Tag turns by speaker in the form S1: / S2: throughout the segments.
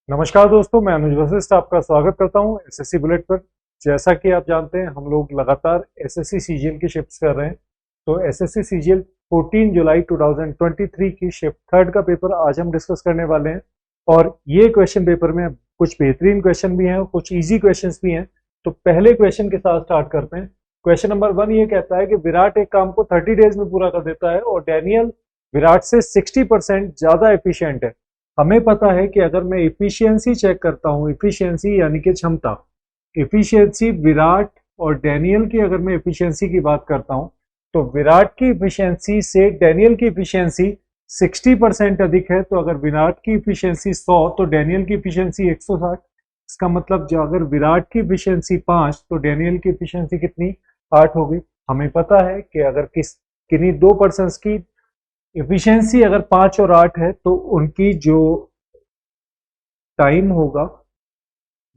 S1: नमस्कार दोस्तों, मैं अनुज वशिष्ठ आपका स्वागत करता हूं एसएससी बुलेट पर। जैसा कि आप जानते हैं, हम लोग लगातार एसएससी सीजीएल की शिफ्ट्स कर रहे हैं। तो एसएससी सीजीएल 14 जुलाई 2023 की शिफ्ट थर्ड का पेपर आज हम डिस्कस करने वाले हैं। और ये क्वेश्चन पेपर में कुछ बेहतरीन क्वेश्चन भी हैं और कुछ ईजी क्वेश्चन भी हैं। तो पहले क्वेश्चन के साथ स्टार्ट करते हैं। क्वेश्चन नंबर 1 ये कहता है कि विराट एक काम को 30 डेज में पूरा कर देता है और डैनियल विराट से 60% ज्यादा एफिशिएंट है। हमें पता है कि अगर मैं इफिशियंसी चेक करता हूँ, इफिशियंसी यानी कि क्षमता, इफिशियंसी विराट और डैनियल की अगर मैं इफिशियंसी की बात करता हूँ तो विराट की इफिशियंसी से डैनियल की इफिशियंसी 60% अधिक है। तो अगर विराट की इफिशियंसी 100 तो डैनियल की इफिशियंसी 160। इसका मतलब जो अगर विराट की इफिशियंसी 5 तो डैनियल की इफिशियंसी कितनी, 8 होगी। हमें पता है कि अगर किन्हीं दो पर्सन की इफिशियंसी अगर 5 और 8 है तो उनकी जो टाइम होगा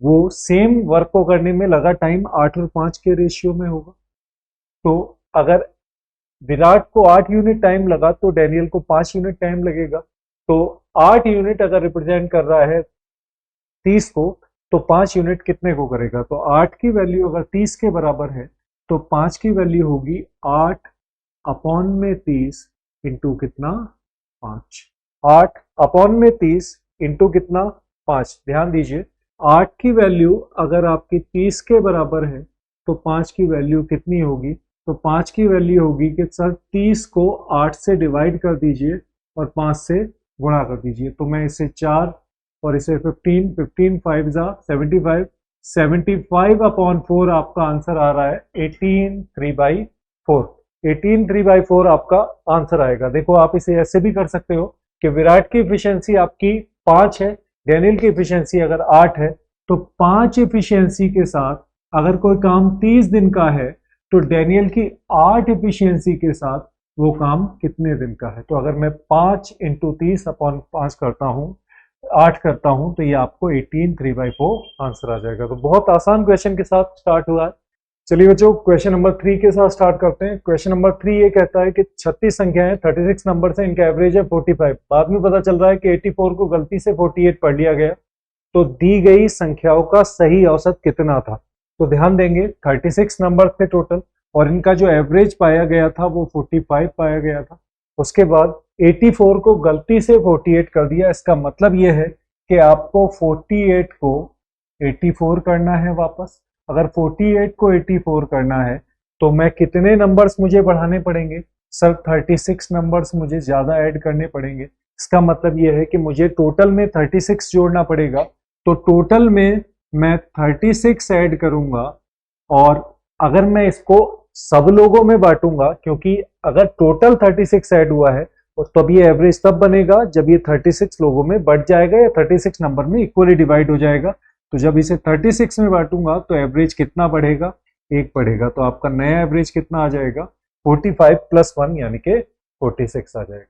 S1: वो सेम वर्क को करने में लगा टाइम 8 और 5 के रेशियो में होगा। तो अगर विराट को 8 यूनिट टाइम लगा तो डैनियल को 5 यूनिट टाइम लगेगा। तो 8 यूनिट अगर रिप्रेजेंट कर रहा है 30 को तो 5 यूनिट कितने को करेगा। तो 8 की वैल्यू अगर 30 के बराबर है तो 5 की वैल्यू होगी 8 अपॉन में 30 इंटू कितना, 5। 8 अपॉन में 30 इंटू कितना, 5। ध्यान दीजिए, 8 की वैल्यू अगर आपकी 30 के बराबर है तो 5 की वैल्यू कितनी होगी। तो 5 की वैल्यू होगी कि सर 30 को 8 से डिवाइड कर दीजिए और 5 से गुणा कर दीजिए। तो मैं इसे 4 और इसे 15, 15 5 जा 75, 75 अपॉन 4 आपका आंसर आ रहा है 18 3/4। 18 3/4 आपका आंसर आएगा। देखो, आप इसे ऐसे भी कर सकते हो कि विराट की इफिशियंसी आपकी 5 है, डैनियल की इफिशियंसी अगर 8 है तो 5 इफिशियंसी के साथ अगर कोई काम 30 दिन का है तो डैनियल की 8 इफिशियंसी के साथ वो काम कितने दिन का है। तो अगर मैं 5 इंटू 30 अपॉन 5 करता हूँ, 8 करता हूँ, तो ये आपको 18 3/4 आंसर आ जाएगा। तो बहुत आसान क्वेश्चन के साथ स्टार्ट हुआ है। चलिए बच्चों, क्वेश्चन नंबर 3 के साथ स्टार्ट करते हैं। क्वेश्चन नंबर 3 ये कहता है कि 36 संख्याएं 36 नंबर से, इनका एवरेज है 45। बाद में पता चल रहा है कि 84 को गलती से 48 पढ़ लिया गया। तो दी गई संख्याओं का सही औसत कितना था। तो ध्यान देंगे, 36 नंबर थे टोटल और इनका जो एवरेज पाया गया था वो 45 पाया गया था। उसके बाद 84 को गलती से 48 कर दिया। इसका मतलब यह है कि आपको 48 को 84 करना है वापस। अगर 48 को 84 करना है तो मैं कितने नंबर्स मुझे बढ़ाने पड़ेंगे। सर 36 नंबर्स मुझे ज्यादा ऐड करने पड़ेंगे। इसका मतलब यह है कि मुझे टोटल में 36 जोड़ना पड़ेगा। तो टोटल में मैं 36 ऐड करूंगा और अगर मैं इसको सब लोगों में बांटूंगा, क्योंकि अगर टोटल 36 ऐड हुआ है तो तब ये एवरेज तब बनेगा जब ये 36 लोगों में बढ़ जाएगा या 36 नंबर में इक्वली डिवाइड हो जाएगा। तो जब इसे 36 में बांटूंगा तो एवरेज कितना बढ़ेगा, 1 बढ़ेगा। तो आपका नया एवरेज कितना आ जाएगा, 45 प्लस 1 यानी कि 46 आ जाएगा।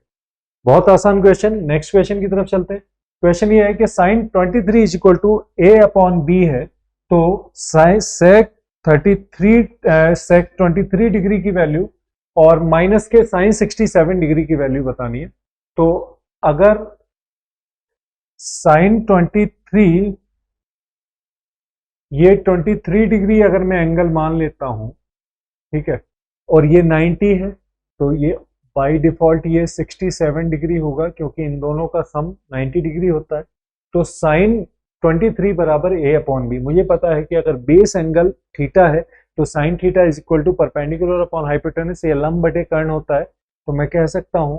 S1: बहुत आसान क्वेश्चन। नेक्स्ट क्वेश्चन की तरफ चलते हैं। क्वेश्चन ये है कि sine 23 is equal to A upon B है। तो सेक 23 डिग्री की वैल्यू और माइनस के साइन 67 डिग्री की वैल्यू बतानी है। तो अगर साइन 23, ये 23 डिग्री अगर मैं एंगल मान लेता हूं, ठीक है, और ये 90 है तो ये बाय डिफॉल्ट ये 67 डिग्री होगा क्योंकि इन दोनों का सम 90 डिग्री होता है। तो साइन 23 बराबर ए अपॉन बी। मुझे पता है कि अगर बेस एंगल थीटा है तो sine theta is equal to perpendicular upon hypotenuse, ये लंब बटे कर्ण होता है। तो मैं कह सकता हूं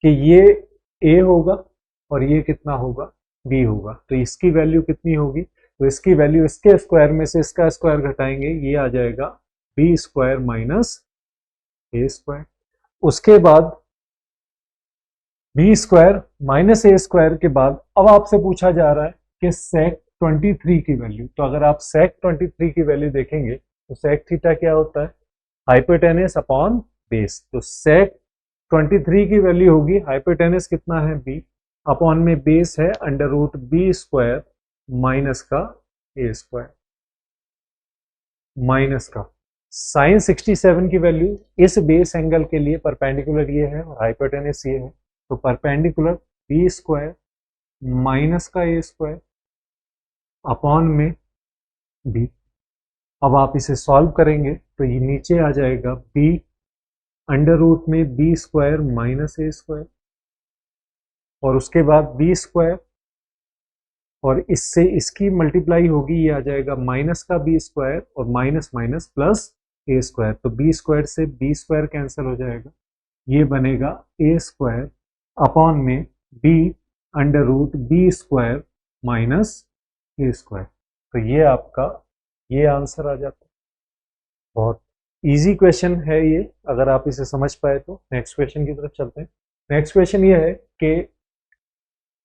S1: कि ये ए होगा और ये कितना होगा, बी होगा। तो इसकी वैल्यू कितनी होगी, तो इसकी वैल्यू इसके स्क्वायर में से इसका स्क्वायर घटाएंगे, ये आ जाएगा बी स्क्वायर माइनस ए स्क्वायर। उसके बाद बी स्क्वायर माइनस ए स्क्वायर के बाद अब आपसे पूछा जा रहा है कि सेक 23 की वैल्यू। तो अगर आप सेक 23 की वैल्यू देखेंगे तो सेक थीटा क्या होता है, हाइपोटेनस अपॉन बेस। तो सेक 23 की वैल्यू होगी, हाइपोटेनस कितना है बी, अपॉन में बेस है under root B square minus का ए स्क्वायर, माइनस का साइन 67 की वैल्यू इस बेस एंगल के लिए परपेंडिकुलर ये है और हाइपोटेनस ये है। तो परपेंडिकुलर बी स्क्वायर माइनस का ए स्क्वायर अपॉन में b। अब आप इसे सॉल्व करेंगे तो ये नीचे आ जाएगा b अंडर रूट में b square minus a square, और उसके बाद b स्क्वायर, और इससे इसकी मल्टीप्लाई होगी, ये आ जाएगा माइनस का b स्क्वायर और minus minus plus a square, तो b स्क्वायर से b स्क्वायर कैंसिल हो जाएगा, ये बनेगा a स्क्वायर अपॉन में b under root b square minus a square. तो ये आपका ये आंसर आ जाता है। बहुत इजी क्वेश्चन है ये, अगर आप इसे समझ पाए तो। नेक्स्ट क्वेश्चन की तरफ चलते हैं। नेक्स्ट क्वेश्चन ये है कि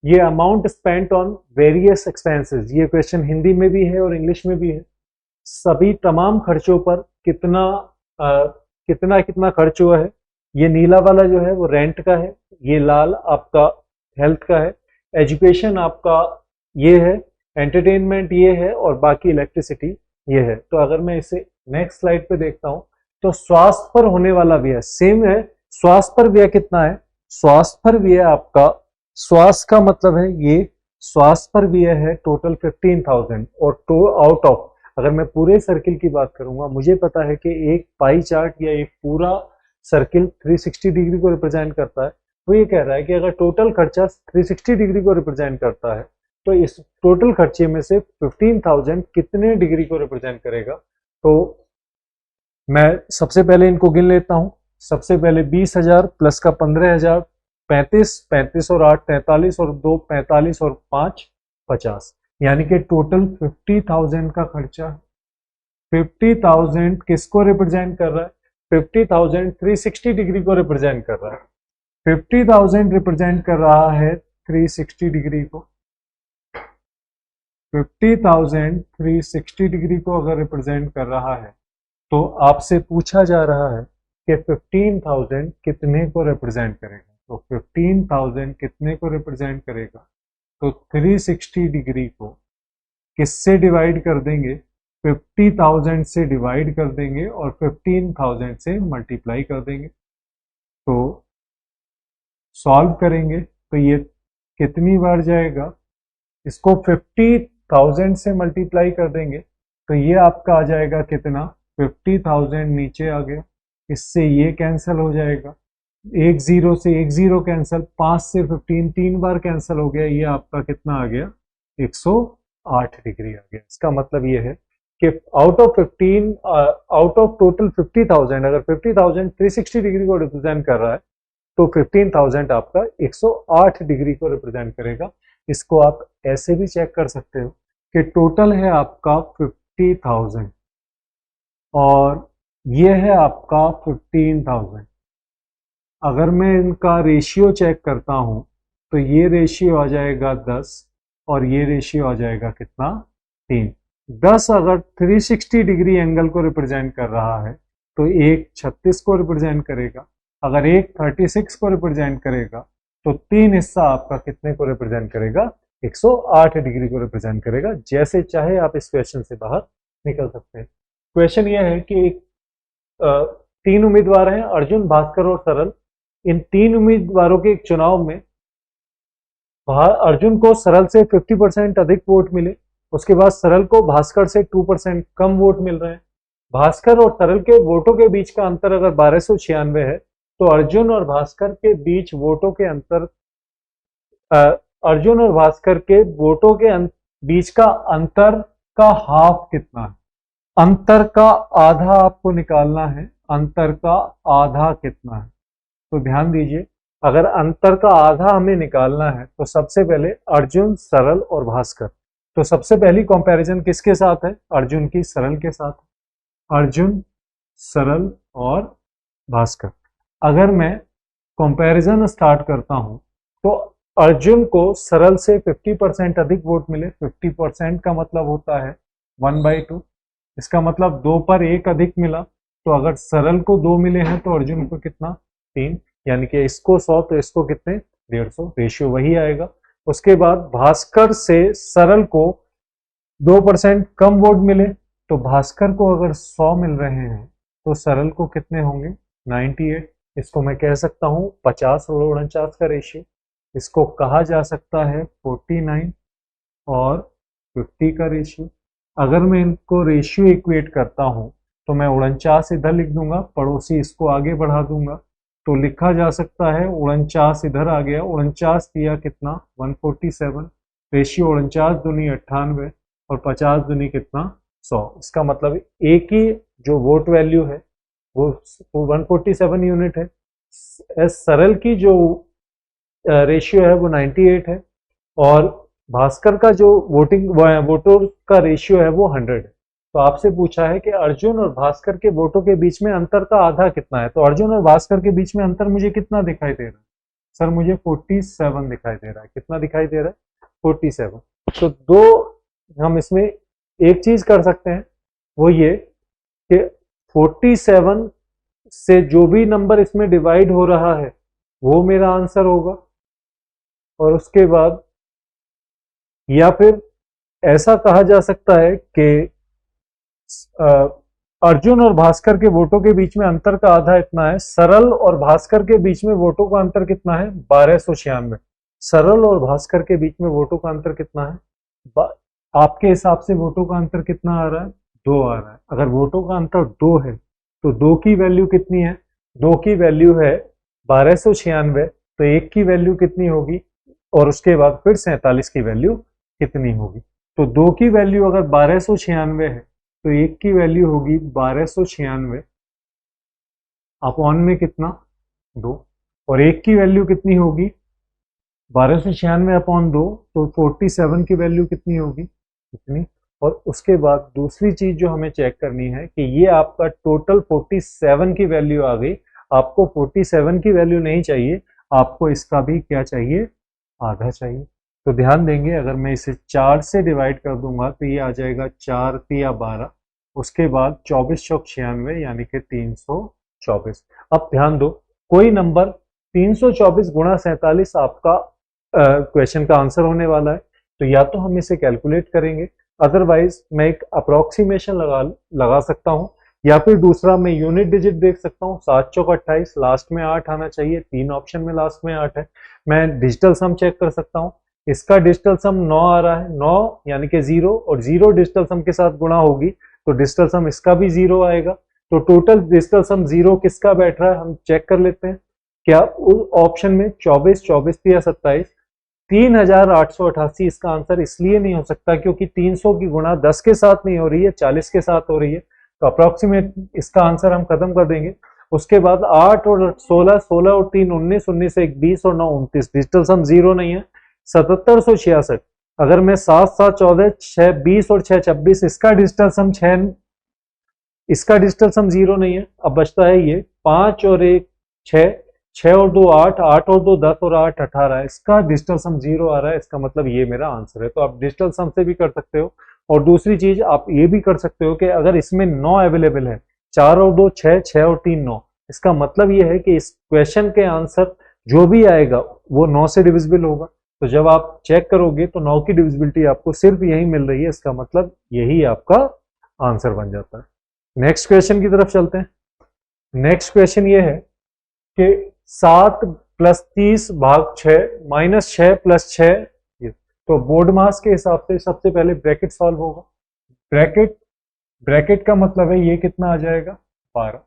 S1: ये amount spent on various expenses, ये क्वेश्चन हिंदी में भी है और इंग्लिश में भी है। सभी तमाम खर्चों पर कितना कितना कितना खर्च हुआ है। ये नीला वाला जो है वो रेंट का है, ये लाल आपका हेल्थ का है, एजुकेशन आपका ये है, एंटरटेनमेंट ये है, और बाकी इलेक्ट्रिसिटी ये है। तो अगर मैं इसे नेक्स्ट स्लाइड पे देखता हूं तो स्वास्थ्य पर होने वाला व्यय सेम है। स्वास्थ्य पर व्यय कितना है? स्वास्थ्य पर व्यय आपका, स्वास्थ्य का मतलब है ये, स्वास्थ्य पर व्यय है टोटल 15,000, और आउट ऑफ, अगर मैं पूरे सर्किल की बात करूंगा, मुझे पता है कि एक पाई चार्ट या एक पूरा सर्किल 360 डिग्री को रिप्रेजेंट करता है। वो ये कह रहा है कि अगर टोटल खर्चा 360 डिग्री को रिप्रेजेंट करता है तो इस टोटल खर्चे में से 15,000 कितने डिग्री को रिप्रेजेंट करेगा। तो मैं सबसे पहले इनको गिन लेता हूं। सबसे पहले 20,000 प्लस का 15,000, 35, 35 और 8 43, और 2 45 और 5 50, यानी कि टोटल 50,000 का खर्चा। 50,000 किसको रिप्रेजेंट कर रहा है? 50,000 360 डिग्री को रिप्रेजेंट कर रहा है। 50,000 रिप्रेजेंट कर रहा है 360 डिग्री को। 50,000 360 डिग्री को अगर रिप्रेजेंट कर रहा है तो आपसे पूछा जा रहा है कि 15,000 कितने को रिप्रेजेंट करेगा। तो 15,000 कितने को रिप्रेजेंट करेगा? तो 360 डिग्री को किससे डिवाइड कर देंगे? 50,000 से डिवाइड कर देंगे और 15,000 से मल्टीप्लाई कर देंगे। तो सॉल्व करेंगे तो ये कितनी बार जाएगा? इसको 50,000 से मल्टीप्लाई कर देंगे तो ये आपका आ जाएगा कितना? 50,000 नीचे आ गया, इससे ये कैंसिल हो जाएगा, एक जीरो से एक जीरो कैंसिल, 5 से 15 तीन बार कैंसिल हो गया, ये आपका कितना आ गया? 108 डिग्री आ गया। इसका मतलब ये है कि आउट ऑफ टोटल 50,000, अगर 50,000 360 डिग्री को रिप्रेजेंट कर रहा है तो 15,000 आपका 108 डिग्री को रिप्रेजेंट करेगा। इसको आप ऐसे भी चेक कर सकते हो कि टोटल है आपका 50,000 और ये है आपका 15,000। अगर मैं इनका रेशियो चेक करता हूं तो ये रेशियो आ जाएगा 10 और ये रेशियो आ जाएगा कितना? 3। 10 अगर 360 डिग्री एंगल को रिप्रेजेंट कर रहा है तो एक 36 को रिप्रेजेंट करेगा, अगर एक 36 को रिप्रेजेंट करेगा तो 3 हिस्सा आपका कितने को रिप्रेजेंट करेगा? 108 डिग्री को रिप्रेजेंट करेगा। जैसे चाहे आप इस क्वेश्चन से बाहर निकल सकते हैं। क्वेश्चन यह है कि तीन उम्मीदवार हैं, अर्जुन, भास्कर और सरल। इन तीन उम्मीदवारों के एक चुनाव में अर्जुन को सरल से 50% अधिक वोट मिले, उसके बाद सरल को भास्कर से 2% कम वोट मिल रहे हैं। भास्कर और सरल के वोटों के बीच का अंतर अगर 1296 है तो अर्जुन और भास्कर के बीच वोटों के अंतर अर्जुन और भास्कर के वोटों के बीच का अंतर का हाफ कितना है? अंतर का आधा आपको निकालना है। अंतर का आधा कितना है? तो ध्यान दीजिए, अगर अंतर का आधा हमें निकालना है तो सबसे पहले अर्जुन, सरल और भास्कर। तो सबसे पहली कंपैरिजन किसके साथ है? अर्जुन की सरल के साथ। अर्जुन, सरल और भास्कर। अगर मैं कंपैरिजन स्टार्ट करता हूं तो अर्जुन को सरल से 50% अधिक वोट मिले। 50% का मतलब होता है 1/2। इसका मतलब 2 पर 1 अधिक मिला। तो अगर सरल को 2 मिले हैं तो अर्जुन को कितना? 3, यानी कि इसको 100 तो इसको कितने? 150, रेशियो वही आएगा। उसके बाद भास्कर से सरल को 2% कम वोट मिले, तो भास्कर को अगर 100 मिल रहे हैं तो सरल को कितने होंगे? 98। इसको मैं कह सकता हूं 50 और 49 का रेशियो। इसको कहा जा सकता है 49 और 50 का रेशियो। अगर मैं इनको रेशियो इक्वेट करता हूं तो मैं 49 इधर लिख दूंगा, पड़ोसी इसको आगे बढ़ा दूंगा, तो लिखा जा सकता है 49 इधर आ गया, 49 दिया कितना 147, रेशियो 49 दूनी 98 और 50 दूनी कितना 100। इसका मतलब एक ही जो वोट वैल्यू है वो 147 यूनिट है। सरल की जो रेशियो है वो 98 है और भास्कर का जो वोटों का रेशियो है वो 100 है। तो आपसे पूछा है कि अर्जुन और भास्कर के वोटों के बीच में अंतर का आधा कितना है, तो अर्जुन और भास्कर के बीच में अंतर मुझे कितना दिखाई दे रहा है? सर मुझे 47 दिखाई दे रहा है। कितना दिखाई दे रहा है? 47। तो दो हम इसमें एक चीज कर सकते हैं, वो ये कि 47 से जो भी नंबर इसमें डिवाइड हो रहा है वो मेरा आंसर होगा, और उसके बाद या फिर ऐसा कहा जा सकता है कि अर्जुन और भास्कर के वोटों के बीच में अंतर का आधा इतना है। सरल और भास्कर के बीच में वोटों का अंतर कितना है? 1296। सरल और भास्कर के बीच में वोटों का अंतर कितना है? आपके हिसाब से वोटों का अंतर कितना आ रहा है? 2 आ रहा है। अगर वोटों का अंतर 2 है तो 2 की वैल्यू कितनी है? 2 की वैल्यू है 1296, तो 1 की वैल्यू कितनी होगी? और उसके बाद फिर 47 की वैल्यू कितनी होगी? तो 2 की वैल्यू अगर 1296 है तो 1 की वैल्यू होगी 1296 अपॉन में कितना 2, और 1 की वैल्यू कितनी होगी 1296 अपॉन 2, तो 47 की वैल्यू कितनी होगी इतनी। और उसके बाद दूसरी चीज जो हमें चेक करनी है कि ये आपका टोटल 47 की वैल्यू आ गई। आपको 47 की वैल्यू नहीं चाहिए, आपको इसका भी क्या चाहिए? आधा चाहिए। तो ध्यान देंगे, अगर मैं इसे 4 से डिवाइड कर दूंगा तो ये आ जाएगा 4 तिया 12, उसके बाद 24 चौक 96 यानी कि 324। अब ध्यान दो, कोई नंबर 324 गुणा 47 आपका क्वेश्चन का आंसर होने वाला है, तो या तो हम इसे कैलकुलेट करेंगे, अदरवाइज मैं एक अप्रोक्सीमेशन लगा सकता हूं, या फिर दूसरा मैं यूनिट डिजिट देख सकता हूँ। 7 चौक 28, लास्ट में 8 आना चाहिए, 3 ऑप्शन में लास्ट में 8 है। मैं डिजिटल सम चेक कर सकता हूँ, इसका डिजिटल सम 9 आ रहा है, 9 यानी कि 0, और 0 डिजिटल सम के साथ गुणा होगी तो डिजिटल सम इसका भी 0 आएगा। तो टोटल डिजिटल सम 0 किसका बैठ रहा है हम चेक कर लेते हैं। क्या उस ऑप्शन में 24, 24 या 27, 3888 इसका आंसर इसलिए नहीं हो सकता क्योंकि 300 की गुणा 10 के साथ नहीं हो रही है, 40 के साथ हो रही है, तो अप्रोक्सीमेट इसका आंसर हम खत्म कर देंगे। उसके बाद 8 और 16, 16 और 3 19, 19 1 20 और 9 29, डिजिटल सम 0 नहीं है। 7766, अगर मैं 7 7 14 6 20 और 6 26, इसका डिजिटल सम 6, इसका डिजिटल सम 0 नहीं है। अब बचता है ये 5 और 1 6, 6 और 2 8, 8 और 2 10 और 8 18, इसका डिजिटल सम 0 आ रहा है। इसका मतलब ये मेरा आंसर है। तो आप डिजिटल सम से भी कर सकते हो, और दूसरी चीज आप ये भी कर सकते हो कि अगर इसमें 9 अवेलेबल है, 4 और 2 6, 6 और 3 9, इसका मतलब ये है कि इस क्वेश्चन के आंसर जो भी आएगा वो 9 से डिविजिबल होगा। तो जब आप चेक करोगे तो 9 की डिविजिबिलिटी आपको सिर्फ यही मिल रही है, इसका मतलब यही आपका आंसर बन जाता है। नेक्स्ट क्वेश्चन की तरफ चलते हैं। नेक्स्ट क्वेश्चन ये है कि 7 + 30 भाग 6 माइनस 6 + 6, तो बोर्ड मास के हिसाब से सबसे पहले ब्रैकेट सॉल्व होगा। ब्रैकेट का मतलब है ये कितना आ जाएगा 12,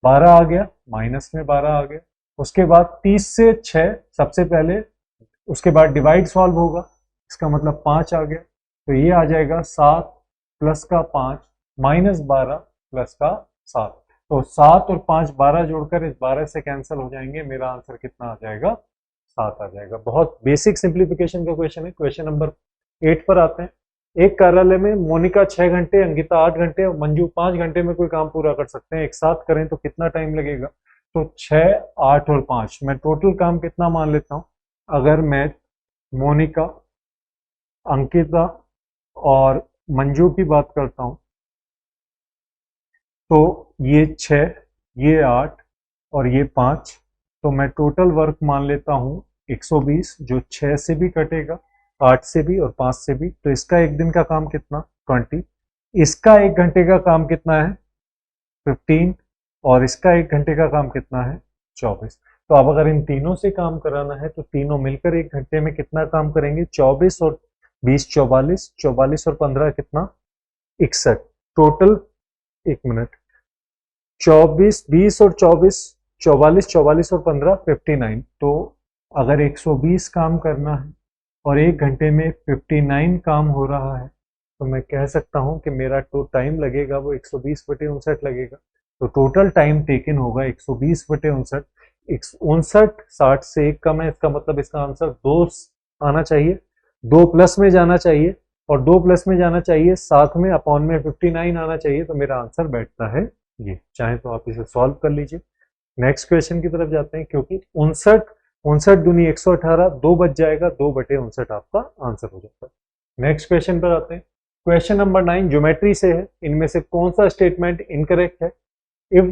S1: 12 आ गया, माइनस में 12 आ गया। उसके बाद 30 से 6 सबसे पहले, उसके बाद डिवाइड सॉल्व होगा, इसका मतलब 5 आ गया, तो ये आ जाएगा 7 + का 5 माइनस 12 + का 7, तो 7 और 5 12 जोड़कर इस 12 से कैंसिल हो जाएंगे। मेरा आंसर कितना आ जाएगा? 7 आ जाएगा। बहुत बेसिक सिंप्लीफिकेशन का क्वेश्चन है। क्वेश्चन नंबर 8 पर आते हैं। एक कार्यालय में मोनिका 6 घंटे, अंकिता 8 घंटे और मंजू 5 घंटे में कोई काम पूरा कर सकते हैं। एक साथ करें तो कितना टाइम लगेगा? तो 6 8 और 5, मैं टोटल काम कितना मान लेता हूँ। अगर मैं मोनिका, अंकिता और मंजू की बात करता हूँ तो ये 6, ये 8 और ये 5, तो मैं टोटल वर्क मान लेता हूँ 120, जो 6 से भी कटेगा, 8 से भी और 5 से भी। तो इसका एक दिन का काम कितना? 20। इसका 1 घंटे का काम कितना है? 15। और इसका 1 घंटे का काम कितना है? 24। तो अब अगर इन तीनों से काम कराना है तो तीनों मिलकर 1 घंटे में कितना काम करेंगे? 24 और 20 44, 44 और 15 कितना 61 टोटल। एक मिनट, 24 20 और 24, 44 44 और 15 59। तो अगर 120 काम करना है और 1 घंटे में 59 काम हो रहा है तो मैं कह सकता हूं कि मेरा तो टाइम लगेगा वो 120/59 लगेगा। तो टोटल टाइम टेकन होगा 120/59। 59 60 से एक कम है, इसका मतलब इसका आंसर 2 आना चाहिए, 2 प्लस में जाना चाहिए, और 2 प्लस में जाना चाहिए, साथ में अपॉन में 59 आना चाहिए। तो मेरा आंसर बैठता है ये। चाहे तो आप इसे सॉल्व कर लीजिए। नेक्स्ट क्वेश्चन की तरफ जाते हैं, क्योंकि 59 दूनी 118, 2 बच जाएगा, 2/59 आपका आंसर हो जाता है। नेक्स्ट क्वेश्चन पर आते हैं। क्वेश्चन नंबर 9 ज्योमेट्री से है। इनमें से कौन सा स्टेटमेंट इनकरेक्ट है? If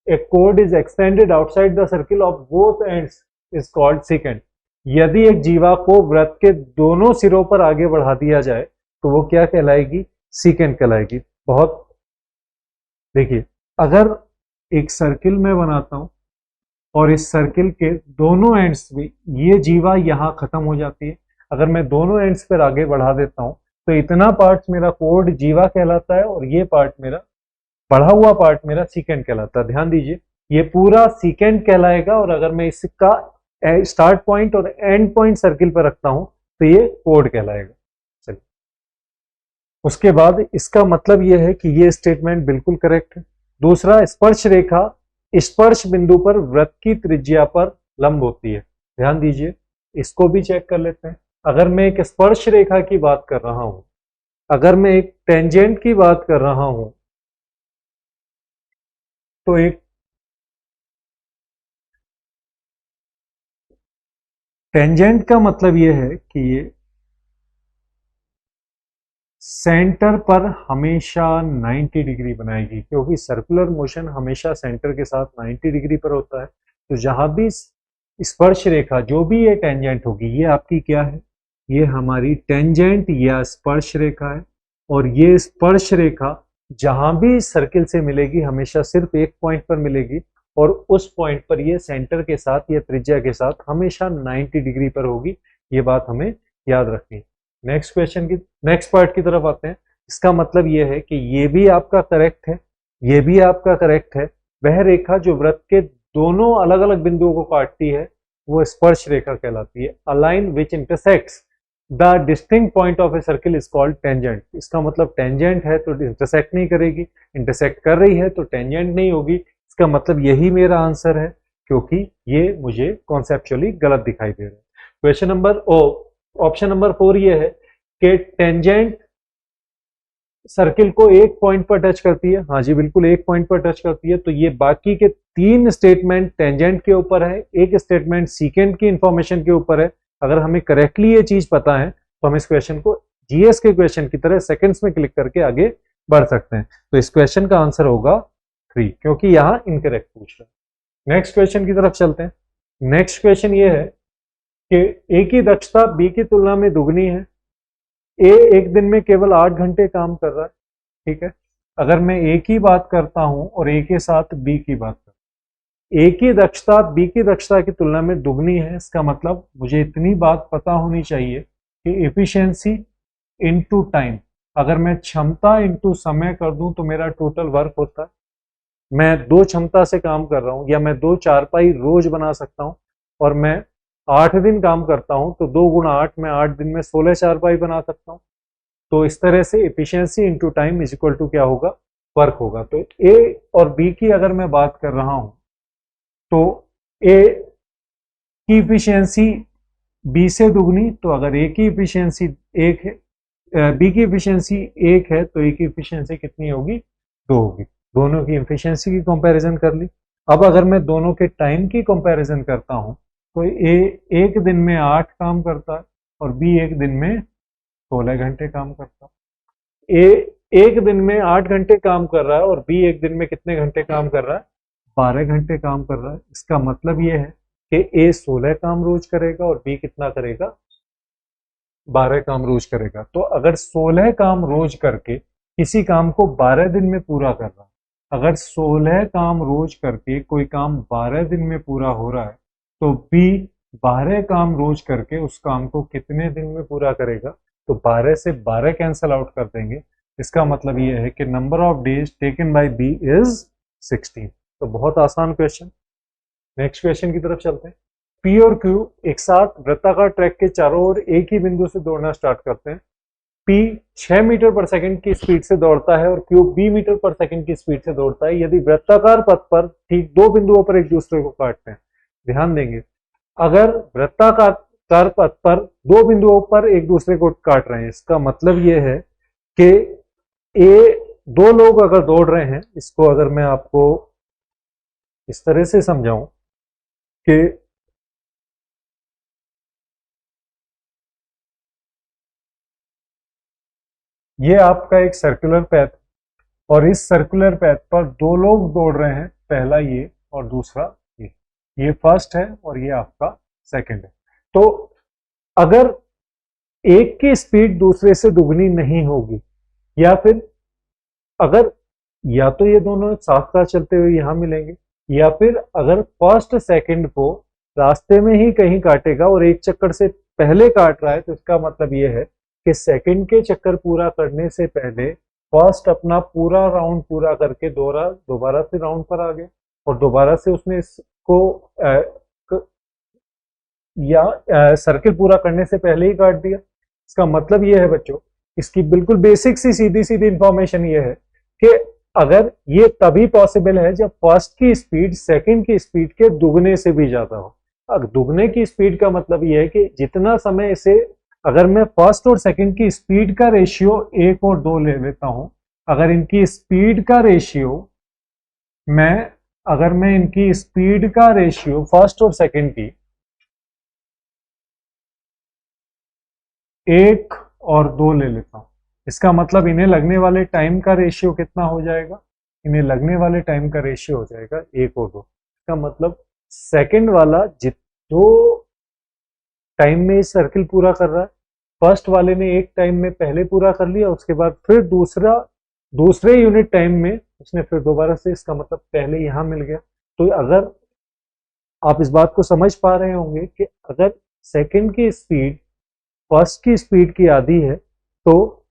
S1: A code is extended outside the circle of both ends is called second. यदि एक जीवा को वृत्त के दोनों सिरों पर आगे बढ़ा दिया जाए तो वो क्या कहलाएगी? सीकेंड कहलाएगी। बहुत देखिए, अगर एक सर्किल में बनाता हूं और इस सर्किल के दोनों एंड्स भी, ये जीवा यहां खत्म हो जाती है, अगर मैं दोनों एंड्स पर आगे बढ़ा देता हूं तो इतना पार्ट मेरा कोड जीवा कहलाता है और ये पार्ट मेरा बढ़ा हुआ पार्ट मेरा सीकेंड कहलाता है। ध्यान दीजिए, ये पूरा सीकेंड कहलाएगा, और अगर मैं इसका स्टार्ट पॉइंट और एंड पॉइंट सर्किल पर रखता हूं तो ये कोड कहलाएगा। चलिए, उसके बाद इसका मतलब यह है कि ये स्टेटमेंट बिल्कुल करेक्ट है। दूसरा, स्पर्श रेखा स्पर्श बिंदु पर वृत्त की त्रिज्या पर लंब होती है। ध्यान दीजिए, इसको भी चेक कर लेते हैं। अगर मैं एक स्पर्श रेखा की बात कर रहा हूं, अगर मैं एक टेंजेंट की बात कर रहा हूं, तो एक टेंजेंट का मतलब यह है कि ये सेंटर पर हमेशा 90 डिग्री बनाएगी, क्योंकि सर्कुलर मोशन हमेशा सेंटर के साथ 90 डिग्री पर होता है। तो जहां भी स्पर्श रेखा, जो भी ये टेंजेंट होगी, ये आपकी क्या है? ये हमारी टेंजेंट या स्पर्श रेखा है। और ये स्पर्श रेखा जहां भी सर्किल से मिलेगी हमेशा सिर्फ एक पॉइंट पर मिलेगी, और उस पॉइंट पर ये सेंटर के साथ या त्रिज्या के साथ हमेशा 90 डिग्री पर होगी। ये बात हमें याद रखनी है। नेक्स्ट क्वेश्चन की, नेक्स्ट पार्ट की तरफ आते हैं। इसका मतलब ये है कि ये भी आपका करेक्ट है, ये भी आपका करेक्ट है। वह रेखा जो वृत्त के दोनों अलग अलग बिंदुओं को काटती है वो स्पर्श रेखा कहलाती है। A line which intersects the distinct point of a circle is called tangent. इसका मतलब टेंजेंट है तो इंटरसेक्ट नहीं करेगी, इंटरसेक्ट कर रही है तो टेंजेंट नहीं होगी। इसका मतलब यही मेरा आंसर है, क्योंकि ये मुझे कॉन्सेप्चुअली गलत दिखाई दे रहा है। क्वेश्चन नंबर ऑप्शन नंबर 4 ये है कि टेंजेंट सर्किल को एक पॉइंट पर टच करती है। हाँ जी, बिल्कुल एक पॉइंट पर टच करती है। तो ये बाकी के 3 स्टेटमेंट टेंजेंट के ऊपर है, एक स्टेटमेंट सीकेंड की इंफॉर्मेशन के ऊपर है। अगर हमें करेक्टली ये चीज पता है तो हम इस क्वेश्चन को जीएस के क्वेश्चन की तरह सेकंड्स में क्लिक करके आगे बढ़ सकते हैं। तो इस क्वेश्चन का आंसर होगा 3, क्योंकि यहां इनकरेक्ट पूछ रहा है। नेक्स्ट क्वेश्चन की तरफ चलते हैं। नेक्स्ट क्वेश्चन ये है कि ए की दक्षता बी की तुलना में दुगनी है। ए एक दिन में केवल 8 घंटे काम कर रहा है, ठीक है। अगर मैं ए की बात करता हूं और ए के साथ बी की बात करता हूं, ए की दक्षता बी की दक्षता की तुलना में दुगनी है, इसका मतलब मुझे इतनी बात पता होनी चाहिए कि एफिशिएंसी इनटू टाइम, अगर मैं क्षमता इनटू समय कर दूं तो मेरा टोटल वर्क होता है। मैं 2 क्षमता से काम कर रहा हूं, या मैं 2 चारपाई रोज बना सकता हूं, और मैं 8 दिन काम करता हूं तो 2 गुणा 8, मैं 8 दिन में 16 चारपाई बना सकता हूं। तो इस तरह से efficiency into time is equal to क्या होगा? वर्क होगा। तो ए और बी की अगर मैं बात कर रहा हूं तो ए की एफिशिएंसी बी से दुगनी, तो अगर ए की एफिशिएंसी 1 है, बी की एफिशिएंसी 1 है तो ए की एफिशिएंसी कितनी होगी? 2 होगी। दोनों की एफिशिएंसी की कंपैरिजन कर ली। अब अगर मैं दोनों के टाइम की कंपैरिजन करता हूं तो ए एक दिन में 8 काम करता है और बी एक दिन में 16 घंटे काम करता है। ए एक दिन में 8 घंटे काम कर रहा है और बी एक दिन में कितने घंटे काम कर रहा है? 12 घंटे काम कर रहा है। इसका मतलब ये है कि ए 16 काम रोज करेगा और बी कितना करेगा? 12 काम रोज करेगा। तो अगर 16 काम रोज करके किसी काम को 12 दिन में पूरा कर रहा है, अगर 16 काम रोज करके कोई काम 12 दिन में पूरा हो रहा है, तो बी 12 काम रोज करके उस काम को कितने दिन में पूरा करेगा? तो 12 से 12 कैंसल आउट कर देंगे। इसका मतलब ये है कि number of days taken by B is 16। तो बहुत आसान क्वेश्चन। नेक्स्ट क्वेश्चन की तरफ चलते हैं। पी और क्यू एक साथ वृत्ताकार ट्रैक के चारों ओर एक ही बिंदु से दौड़ना स्टार्ट करते हैं। पी 6 मीटर पर सेकंड की स्पीड से दौड़ता है और क्यू बी मीटर पर सेकंड की स्पीड से दौड़ता है यदि वृत्ताकार पथ पर ठीक दो बिंदुओं पर एक दूसरे को काटते हैं। ध्यान देंगे, अगर वृत्ताकार पथ पर दो बिंदुओं पर एक दूसरे को काट रहे हैं, इसका मतलब यह है कि दो लोग अगर दौड़ रहे हैं, इसको अगर मैं आपको इस तरह से समझाऊं कि ये आपका एक सर्कुलर पैथ और इस सर्कुलर पैथ पर दो लोग दौड़ रहे हैं, पहला ये और दूसरा ये फर्स्ट है और ये आपका सेकंड है। तो अगर एक की स्पीड दूसरे से दुगनी नहीं होगी या फिर अगर या तो ये दोनों साथ साथ चलते हुए यहां मिलेंगे या फिर अगर फर्स्ट सेकंड को रास्ते में ही कहीं काटेगा और एक चक्कर से पहले काट रहा है, तो इसका मतलब ये है कि सेकंड के चक्कर पूरा करने से पहले फर्स्ट अपना पूरा राउंड पूरा करके दोबारा से राउंड पर आ गया और दोबारा से उसने इसको सर्किल पूरा करने से पहले ही काट दिया। इसका मतलब ये है बच्चों, इसकी बिल्कुल बेसिक सी सीधी सीधी इंफॉर्मेशन ये है कि अगर ये तभी पॉसिबल है जब फर्स्ट की स्पीड सेकंड की स्पीड के दुगने से भी ज्यादा हो। अब दुगने की स्पीड का मतलब ये है कि जितना समय इसे, अगर मैं फर्स्ट और सेकंड की स्पीड का रेशियो 1 और 2 ले लेता हूं, अगर इनकी स्पीड का रेशियो अगर मैं इनकी स्पीड का रेशियो फर्स्ट और सेकंड की 1 और 2 ले लेता हूं, इसका मतलब इन्हें लगने वाले टाइम का रेशियो कितना हो जाएगा? इन्हें लगने वाले टाइम का रेशियो हो जाएगा 1 और 2। इसका मतलब सेकंड वाला जो टाइम में इस सर्किल पूरा कर रहा है, फर्स्ट वाले ने एक टाइम में पहले पूरा कर लिया, उसके बाद फिर दूसरे यूनिट टाइम में उसने फिर दोबारा से, इसका मतलब पहले यहां मिल गया। तो अगर आप इस बात को समझ पा रहे होंगे कि अगर सेकंड की स्पीड फर्स्ट की स्पीड की आधी है तो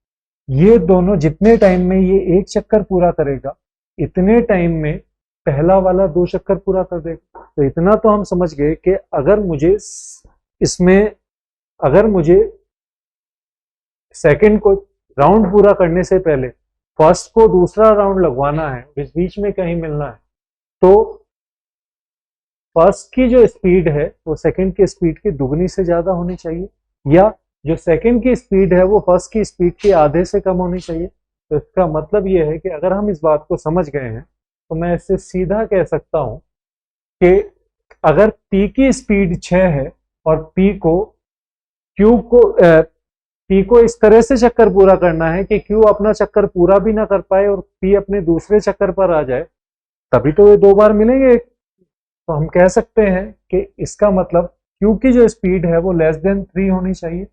S1: ये दोनों जितने टाइम में ये एक चक्कर पूरा करेगा इतने टाइम में पहला वाला 2 चक्कर पूरा कर देगा। तो इतना तो हम समझ गए कि अगर मुझे सेकंड को राउंड पूरा करने से पहले फर्स्ट को दूसरा राउंड लगवाना है, इस बीच में कहीं मिलना है, तो फर्स्ट की जो स्पीड है वो सेकंड की स्पीड की दुगनी से ज्यादा होनी चाहिए, या जो सेकंड की स्पीड है वो फर्स्ट की स्पीड के आधे से कम होनी चाहिए। तो इसका मतलब ये है कि अगर हम इस बात को समझ गए हैं तो मैं इससे सीधा कह सकता हूं कि अगर P की स्पीड 6 है और P को इस तरह से चक्कर पूरा करना है कि Q अपना चक्कर पूरा भी ना कर पाए और P अपने दूसरे चक्कर पर आ जाए, तभी तो ये 2 बार मिलेंगे। तो हम कह सकते हैं कि इसका मतलब Q की जो स्पीड है वो लेस देन 3 होनी चाहिए।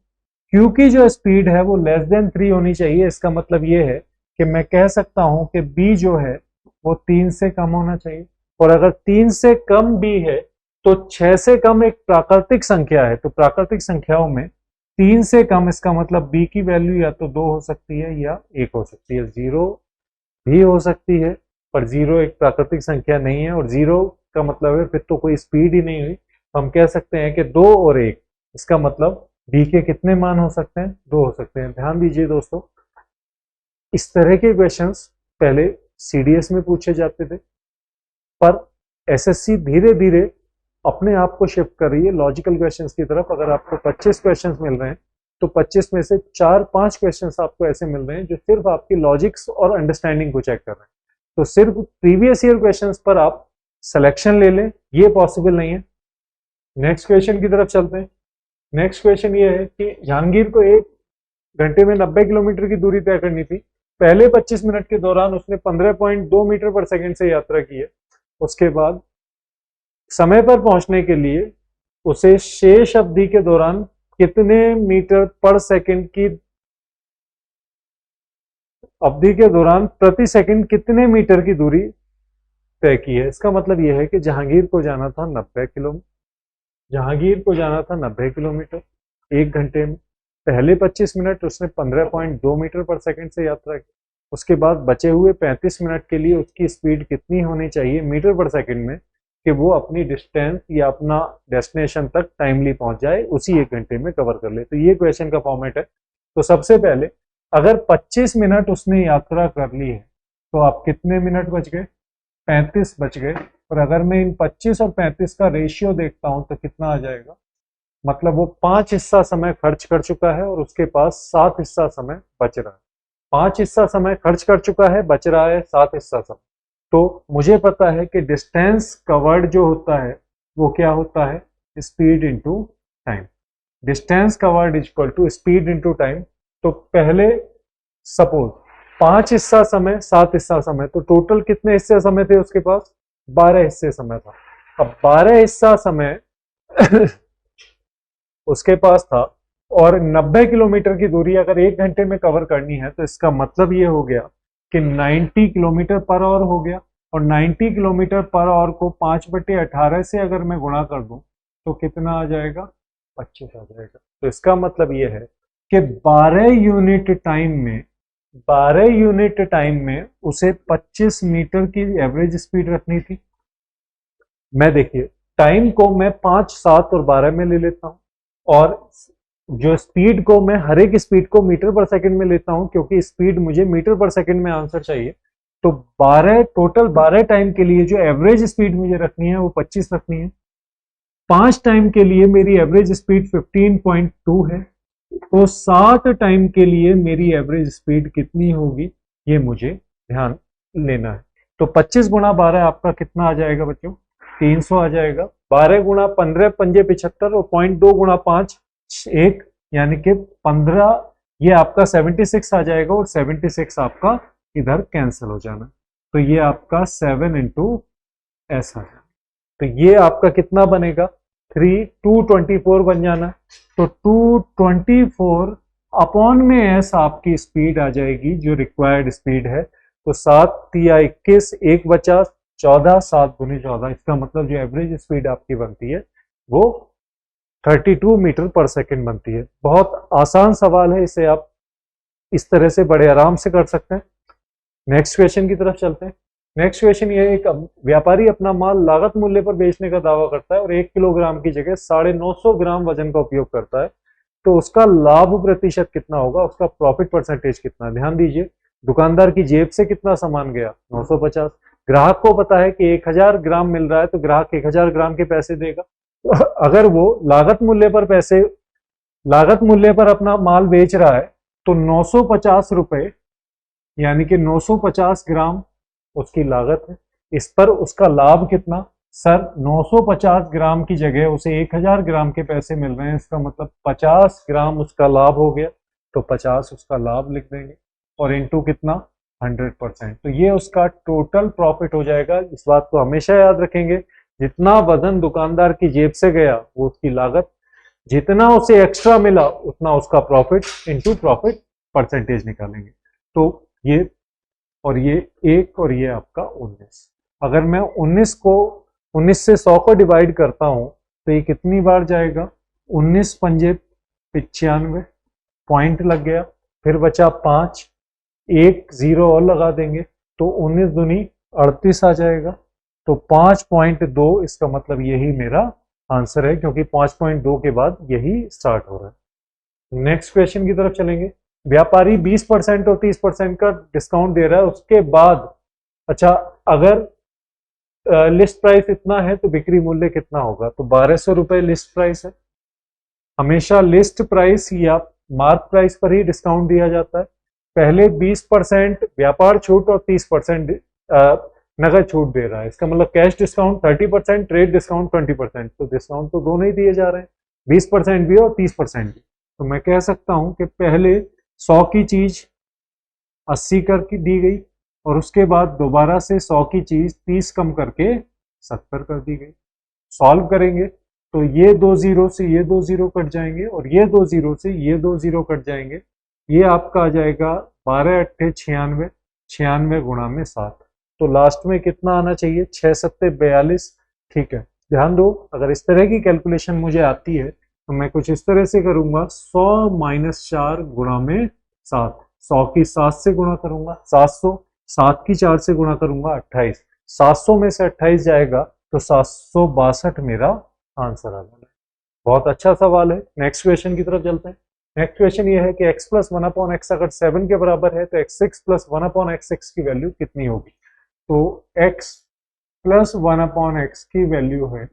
S1: Q की जो स्पीड है वो लेस देन 3 होनी चाहिए। इसका मतलब ये है कि मैं कह सकता हूं कि B जो है वो 3 से कम होना चाहिए, और अगर 3 से कम B है तो 6 से कम एक प्राकृतिक संख्या है। तो प्राकृतिक संख्याओं में 3 से कम, इसका मतलब B की वैल्यू या तो 2 हो सकती है या 1 हो सकती है, 0 भी हो सकती है, पर 0 एक प्राकृतिक संख्या नहीं है और 0 का मतलब है फिर तो कोई स्पीड ही नहीं हुई। हम कह सकते हैं कि 2 और 1, इसका मतलब B के कितने मान हो सकते हैं? 2 हो सकते हैं। ध्यान दीजिए दोस्तों, इस तरह के क्वेश्चंस पहले CDS में पूछे जाते थे, पर SSC धीरे धीरे अपने आप को शिफ्ट कर रही है लॉजिकल क्वेश्चंस की तरफ। अगर आपको 25 क्वेश्चंस मिल रहे हैं तो 25 में से 4-5 क्वेश्चंस आपको ऐसे मिल रहे हैं जो सिर्फ आपकी लॉजिक्स और अंडरस्टैंडिंग को चेक कर रहे हैं। तो सिर्फ प्रीवियस ईयर क्वेश्चंस पर आप सिलेक्शन ले लें, ये पॉसिबल नहीं है। नेक्स्ट क्वेश्चन की तरफ चलते हैं। नेक्स्ट क्वेश्चन ये है कि जहांगीर को 1 घंटे में 90 किलोमीटर की दूरी तय करनी थी। पहले 25 मिनट के दौरान उसने 15.2 मीटर पर सेकंड से यात्रा की है। उसके बाद समय पर पहुंचने के लिए उसे शेष अवधि के दौरान कितने मीटर पर सेकंड की अवधि के दौरान प्रति सेकंड कितने मीटर की दूरी तय की है। इसका मतलब यह है कि जहांगीर को जाना था 90 किलोमीटर 1 घंटे में, पहले 25 मिनट उसने 15.2 मीटर पर सेकंड से यात्रा की, उसके बाद बचे हुए 35 मिनट के लिए उसकी स्पीड कितनी होनी चाहिए मीटर पर सेकंड में कि वो अपनी डिस्टेंस या अपना डेस्टिनेशन तक टाइमली पहुंच जाए, उसी 1 घंटे में कवर कर ले। तो ये क्वेश्चन का फॉर्मेट है। तो सबसे पहले अगर 25 मिनट उसने यात्रा कर ली है तो आप कितने मिनट बच गए, 35 बच गए। और अगर मैं इन 25 और 35 का रेशियो देखता हूं तो कितना आ जाएगा, मतलब वो 5 हिस्सा समय खर्च कर चुका है और उसके पास 7 हिस्सा समय बच रहा है। 5 हिस्सा समय खर्च कर चुका है, बच रहा है 7 हिस्सा समय। तो मुझे पता है कि डिस्टेंस कवर्ड जो होता है वो क्या होता है, speed into time. Distance covered is equal to speed into time. तो पहले सपोज 5 हिस्सा समय 7 हिस्सा समय, तो टोटल कितने हिस्से समय थे उसके पास, 12 हिस्से समय था। अब 12 हिस्सा समय उसके पास था और 90 किलोमीटर की दूरी अगर 1 घंटे में कवर करनी है तो इसका मतलब ये हो गया कि 90 किलोमीटर पर आवर हो गया। और 90 किलोमीटर पर आवर को 5/18 से अगर मैं गुणा कर दूं तो कितना आ जाएगा, 25 आ जाएगा। तो इसका मतलब ये है कि 12 यूनिट टाइम में उसे 25 मीटर की एवरेज स्पीड रखनी थी। मैं देखिए टाइम को मैं 5, 7 और 12 में ले लेता हूं और जो स्पीड को मैं हर एक स्पीड को मीटर पर सेकंड में लेता हूं, क्योंकि स्पीड मुझे मीटर पर सेकंड में आंसर चाहिए। तो 12 टोटल 12 टाइम के लिए जो एवरेज स्पीड मुझे रखनी है वो 25 रखनी है। 5 टाइम के लिए मेरी एवरेज स्पीड 15.2 है, तो 7 टाइम के लिए मेरी एवरेज स्पीड कितनी होगी ये मुझे ध्यान लेना है। तो 25 गुणा 12 आपका कितना आ जाएगा बच्चों, 300 आ जाएगा। 12 गुणा 15 पंजे 75 और 0.2 गुणा 5 1, यानी कि 15, ये आपका 76 आ जाएगा और 76 आपका इधर कैंसिल हो जाना। तो ये आपका 7 इंटू एस आ जाएगा। तो ये आपका कितना बनेगा, 224 बन जाना। तो 224 अपॉन में एस आपकी स्पीड आ जाएगी जो रिक्वायर्ड स्पीड है। तो 7 तिया 21, 1 बचा 14, 7 गुने 14, इसका मतलब जो एवरेज स्पीड आपकी बनती है वो 32 मीटर पर सेकंड बनती है। बहुत आसान सवाल है, इसे आप इस तरह से बड़े आराम से कर सकते हैं। नेक्स्ट क्वेश्चन की तरफ चलते हैं। नेक्स्ट क्वेश्चन ये है, एक व्यापारी अपना माल लागत मूल्य पर बेचने का दावा करता है और 1 किलोग्राम की जगह 950 ग्राम वजन का उपयोग करता है, तो उसका लाभ प्रतिशत कितना होगा, उसका प्रॉफिट परसेंटेज कितना। ध्यान दीजिए, दुकानदार की जेब से कितना सामान गया, 950। ग्राहक को पता है कि 1000 ग्राम मिल रहा है तो ग्राहक 1000 ग्राम के पैसे देगा। तो अगर वो लागत मूल्य पर अपना माल बेच रहा है तो 950 रुपए यानी कि 950 ग्राम उसकी लागत है। इस पर उसका लाभ कितना, सर 950 ग्राम की जगह उसे 1000 ग्राम के पैसे मिल रहे हैं, इसका मतलब 50 ग्राम उसका लाभ हो गया। तो 50 उसका लाभ लिख देंगे और इनटू कितना, 100%। तो ये उसका टोटल प्रॉफिट हो जाएगा। इस बात को हमेशा याद रखेंगे, जितना वजन दुकानदार की जेब से गया वो उसकी लागत, जितना उसे एक्स्ट्रा मिला उतना उसका प्रॉफिट, इनटू प्रॉफिट परसेंटेज निकालेंगे। तो ये और ये 1 और ये आपका 19। अगर मैं 19 से 100 को डिवाइड करता हूं तो ये कितनी बार जाएगा, 19 पंजे 95, पॉइंट लग गया, फिर बचा 5, 1 0 और लगा देंगे तो 19 दूनी 38 आ जाएगा। तो 5.2, इसका मतलब यही मेरा आंसर है, क्योंकि 5.2 के बाद यही स्टार्ट हो रहा है। नेक्स्ट क्वेश्चन की तरफ चलेंगे। व्यापारी 20% और 30% का डिस्काउंट दे रहा है, उसके बाद अच्छा अगर लिस्ट प्राइस इतना है तो बिक्री मूल्य कितना होगा, तो 1200 रुपए लिस्ट प्राइस है। हमेशा लिस्ट प्राइस या मार्क प्राइस पर ही डिस्काउंट दिया जाता है। पहले 20% व्यापार छूट और 30% नगद छूट दे रहा है, इसका मतलब कैश डिस्काउंट 30%, ट्रेड डिस्काउंट 20%। तो डिस्काउंट तो दोनों ही दिए जा रहे हैं, 20% भी और 30% भी। तो मैं कह सकता हूं कि पहले 100 की चीज 80 करके दी गई और उसके बाद दोबारा से 100 की चीज 30 कम करके 70 कर दी गई। सॉल्व करेंगे तो ये 2 जीरो से ये 2 जीरो कट जाएंगे और ये 2 जीरो से ये 2 जीरो कट जाएंगे। ये आपका आ जाएगा 12 अट्ठे 96, 96 गुणा में 7। तो लास्ट में कितना आना चाहिए, 6 सत्ते 42। ठीक है, ध्यान दो, अगर इस तरह की कैलकुलेशन मुझे आती है तो मैं कुछ इस तरह से करूंगा, 100 माइनस 4 गुणा में 7, 100 की 7 से गुणा करूंगा 700, 7 की 4 से गुणा करूंगा 28, 700 में से 28 जाएगा तो 762 मेरा आंसर आ जाएगा। बहुत अच्छा सवाल है। नेक्स्ट क्वेश्चन की तरफ चलते हैं। नेक्स्ट क्वेश्चन ये है कि x प्लस 1/x अगर 7 के बराबर है तो x6 प्लस 1/x6 की वैल्यू कितनी होगी। तो x प्लस 1/x की वैल्यू है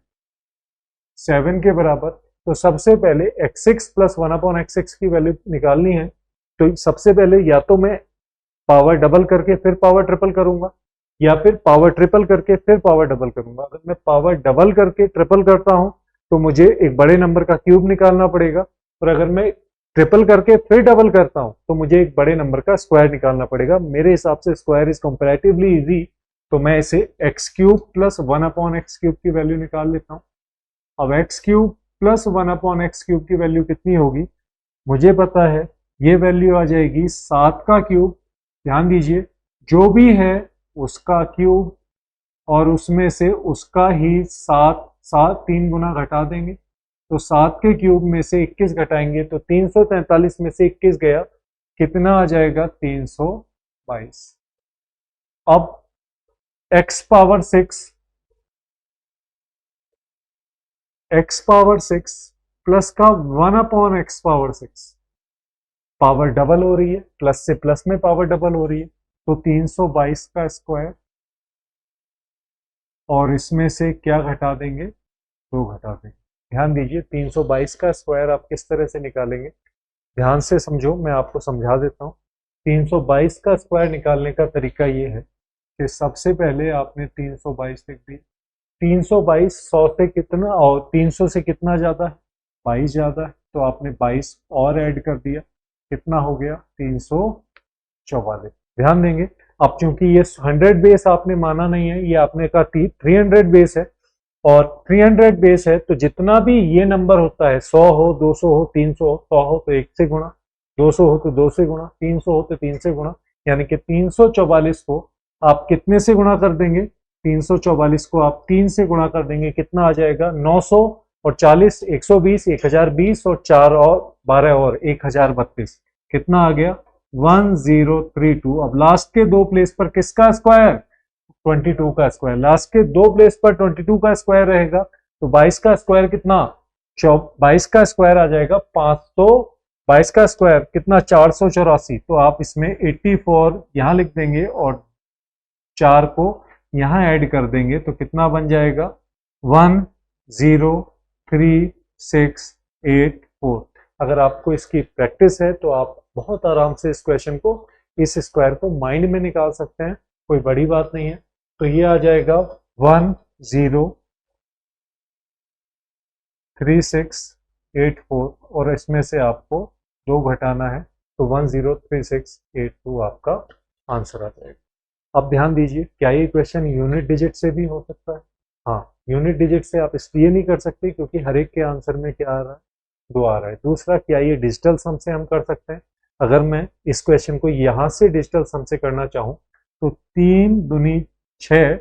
S1: 7 के बराबर, तो सबसे पहले x6 प्लस 1/x6 की वैल्यू निकालनी है। तो सबसे पहले या तो मैं पावर डबल करके फिर पावर ट्रिपल करूंगा, या फिर पावर ट्रिपल करके फिर पावर डबल करूंगा। अगर मैं पावर डबल करके ट्रिपल करता हूं तो मुझे एक बड़े नंबर का क्यूब निकालना पड़ेगा, और अगर मैं ट्रिपल करके फिर डबल करता हूं तो मुझे एक बड़े नंबर का स्क्वायर निकालना पड़ेगा। मेरे हिसाब से स्क्वायर इज कंपैरेटिवली इजी, तो मैं इसे x cube plus 1/x cube की वैल्यू निकाल लेता हूं। अब x cube plus 1/x cube की वैल्यू कितनी होगी, मुझे पता है ये वैल्यू आ जाएगी 7 का क्यूब। ध्यान दीजिए, जो भी है उसका क्यूब और उसमें से उसका ही 7 3 गुना घटा देंगे, तो 7 के क्यूब में से 21 घटाएंगे तो 343 में से 21 गया, कितना आ जाएगा 322। अब x पावर 6 प्लस का 1/x पावर 6, पावर डबल हो रही है, प्लस से प्लस में पावर डबल हो रही है, तो 322 का स्क्वायर, और इसमें से क्या घटा देंगे, 2 घटा देंगे। ध्यान दीजिए 322 का स्क्वायर आप किस तरह से निकालेंगे, ध्यान से समझो, मैं आपको समझा देता हूँ। 322 का स्क्वायर निकालने का तरीका ये है कि सबसे पहले आपने 322 लिख दिया। 322 100 से कितना और 300 से कितना ज्यादा है, 22 ज्यादा है, तो आपने 22 और ऐड कर दिया, कितना हो गया 344। ध्यान देंगे, अब चूंकि ये 100 बेस आपने माना नहीं है, ये आपने कहा 300 बेस है, और 300 बेस है तो जितना भी ये नंबर होता है, 100 हो, 200 हो, 300 हो, 100 हो तो 1 से गुणा, 200 हो तो 2 से गुणा, 300 हो तो 3 से गुणा, यानी कि 344 को आप कितने से गुणा कर देंगे, 344 को आप 3 से गुणा कर देंगे, कितना आ जाएगा 900 और 40 120 1020 और 4 और 12 और 1032, कितना आ गया 1032। अब लास्ट के दो प्लेस पर किसका स्क्वायर, 22 का स्क्वायर, लास्ट के दो प्लेस पर 22 का स्क्वायर रहेगा, तो 22 का स्क्वायर कितना, 22 का स्क्वायर आ जाएगा 522 का स्क्वायर कितना 484, तो आप इसमें 84 यहां लिख देंगे और 4 को यहां ऐड कर देंगे, तो कितना बन जाएगा 103,684। अगर आपको इसकी प्रैक्टिस है तो आप बहुत आराम से इस क्वेश्चन को, इस स्क्वायर को माइंड में निकाल सकते हैं, कोई बड़ी बात नहीं है। तो ये आ जाएगा 103684, और इसमें से आपको 2 घटाना है, तो 103682 आपका आंसर आ जाएगा। अब ध्यान दीजिए, क्या ये क्वेश्चन यूनिट डिजिट से भी हो सकता है, हाँ यूनिट डिजिट से आप इसलिए नहीं कर सकते क्योंकि हर एक के आंसर में क्या आ रहा है, 2 आ रहा है। दूसरा, क्या ये डिजिटल सम से हम कर सकते हैं, अगर मैं इस क्वेश्चन को यहां से डिजिटल सम से करना चाहूं तो 3 दूनी 6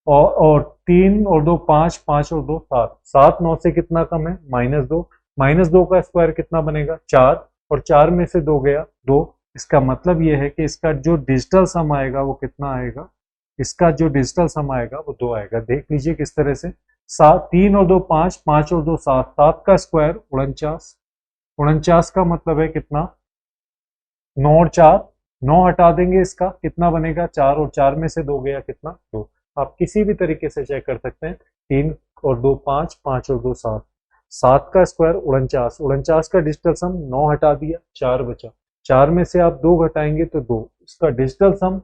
S1: और 3 और 2 5, 5 और 2 7, 7 9 से कितना कम है -2, -2 का स्क्वायर कितना बनेगा 4, और 4 में से 2 गया 2, इसका मतलब ये है कि इसका जो डिजिटल सम आएगा वो कितना आएगा, इसका जो डिजिटल सम आएगा वो 2 आएगा। देख लीजिए किस तरह से, 3 और 2 5, 5 और 2 7, 7 का स्क्वायर 49, 49 का मतलब है कितना 9 और 4, 9 हटा देंगे, इसका कितना बनेगा 4, और 4 में से 2 गया कितना 2। आप किसी भी तरीके से चेक कर सकते हैं, 3 और 2 5, 5 और 2 7, 7 का स्क्वायर 49, 49 का डिजिटल सम 9 हटा दिया 4 बचा, 4 में से आप 2 घटाएंगे तो 2, इसका डिजिटल सम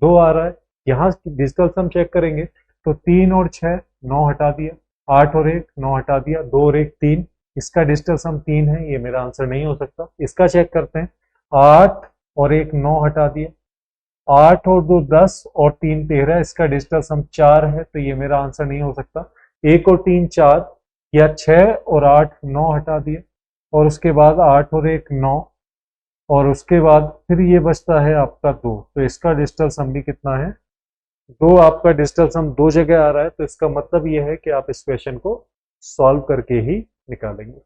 S1: 2 आ रहा है। यहाँ डिजिटल सम चेक करेंगे तो 3 और 6 9 हटा दिया, 8 और 1 9 हटा दिया, 2 और 1 3, इसका डिजिटल सम 3 है, ये मेरा आंसर नहीं हो सकता। इसका चेक करते हैं, 8 और 1 9 हटा दिया, 8 और 2 10 और 3 13, इसका डिजिटल सम 4 है, तो ये मेरा आंसर नहीं हो सकता। 1 और 3 4, या 6 और 8 9 हटा दिया, और उसके बाद 8 और 1 9, और उसके बाद फिर ये बचता है आपका 2, तो इसका डिजिटल सम भी कितना है 2, आपका डिजिटल सम 2 जगह आ रहा है, तो इसका मतलब ये है कि आप इस क्वेश्चन को सॉल्व करके ही निकालेंगे।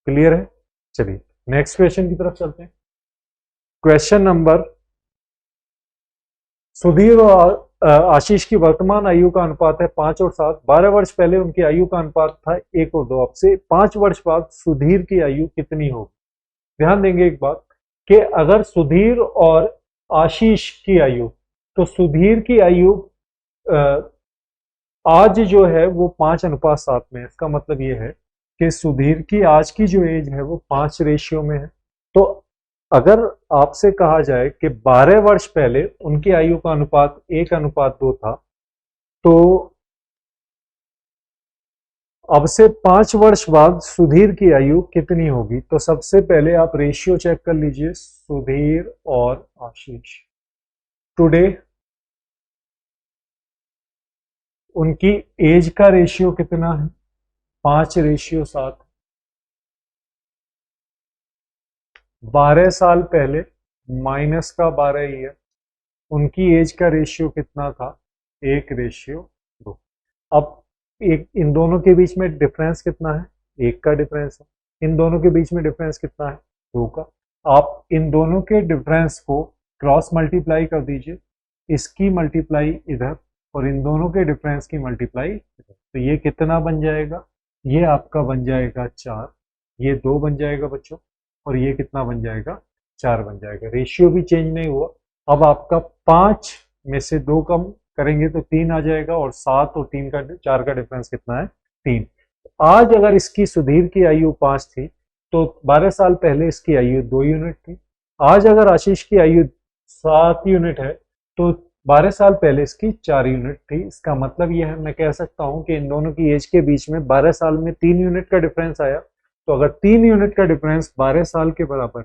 S1: क्लियर है? चलिए नेक्स्ट क्वेश्चन की तरफ चलते हैं। क्वेश्चन नंबर, सुधीर और आशीष की वर्तमान आयु का अनुपात है 5 और 7। 12 वर्ष पहले उनकी आयु का अनुपात था 1 और 2। अब से 5 वर्ष बाद सुधीर की आयु कितनी होगी? ध्यान देंगे एक बात कि अगर सुधीर और आशीष की आयु, तो सुधीर की आयु आज जो है वो 5:7 में है। इसका मतलब ये है कि सुधीर की आज की जो एज है वो 5 रेशियो में है। तो अगर आपसे कहा जाए कि 12 वर्ष पहले उनकी आयु का अनुपात 1:2 था, तो अब से 5 वर्ष बाद सुधीर की आयु कितनी होगी? तो सबसे पहले आप रेशियो चेक कर लीजिए, सुधीर और आशीष। टुडे उनकी एज का रेशियो कितना है? 5:7। 12 साल पहले माइनस का 12 ईयर, उनकी एज का रेशियो कितना था? 1:2। अब एक इन दोनों के बीच में डिफरेंस कितना है? 1 का डिफरेंस है। इन दोनों के बीच में डिफरेंस कितना है? 2 का। आप इन दोनों के डिफरेंस को क्रॉस मल्टीप्लाई कर दीजिए, इसकी मल्टीप्लाई इधर और इन दोनों के डिफरेंस की मल्टीप्लाई इधर। तो ये कितना बन जाएगा? ये आपका बन जाएगा 4, ये 2 बन जाएगा बच्चों, और ये कितना बन जाएगा? 4 बन जाएगा। रेशियो भी चेंज नहीं हुआ। अब आपका 5 में से 2 कम करेंगे तो 3 आ जाएगा, और 7 और 4 का डिफरेंस कितना है? 3। आज अगर इसकी सुधीर की आयु 5 थी, तो 12 साल पहले इसकी आयु 2 यूनिट थी। आज अगर आशीष की आयु 7 यूनिट है, तो 12 साल पहले इसकी 4 यूनिट थी। इसका मतलब यह है, मैं कह सकता हूं कि इन दोनों की एज के बीच में 12 साल में 3 यूनिट का डिफरेंस आया। तो अगर 3 यूनिट का डिफरेंस 12 साल के बराबर,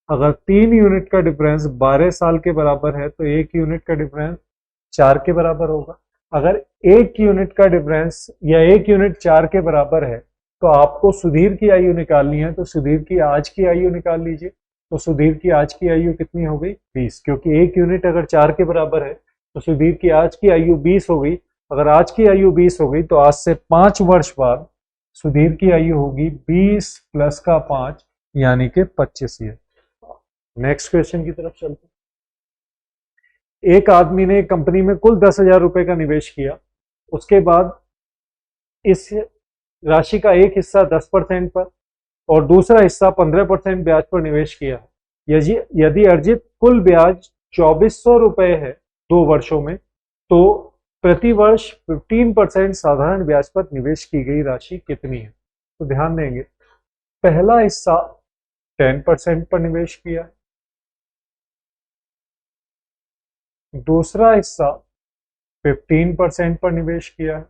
S1: अगर 3 यूनिट का डिफरेंस 12 साल के बराबर है, तो 1 यूनिट का डिफरेंस 4 के बराबर होगा। अगर 1 यूनिट का डिफरेंस या 1 यूनिट 4 के बराबर है, तो आपको सुधीर की आयु निकालनी है। तो सुधीर की आज की आयु निकाल लीजिए। तो सुधीर की आज की आयु कितनी हो गई? 20, क्योंकि 1 यूनिट अगर 4 के बराबर है, तो सुधीर की आज की आयु 20 हो गई। अगर आज की आयु 20 हो गई, तो आज से 5 वर्ष बाद सुधीर की आयु होगी 20 प्लस का 5, यानी कि 25 ईयर। नेक्स्ट क्वेश्चन की तरफ चलते हैं। एक आदमी ने कंपनी में कुल 10,000 रुपए का निवेश किया। उसके बाद इस राशि का एक हिस्सा 10% पर और दूसरा हिस्सा 15% ब्याज पर निवेश किया है। यदि अर्जित कुल ब्याज 2400 रुपए है 2 वर्षों में, तो प्रति वर्ष 15% साधारण ब्याज पर निवेश की गई राशि कितनी है? तो ध्यान देंगे, पहला हिस्सा 10% पर निवेश किया है, दूसरा हिस्सा 15% पर निवेश किया है।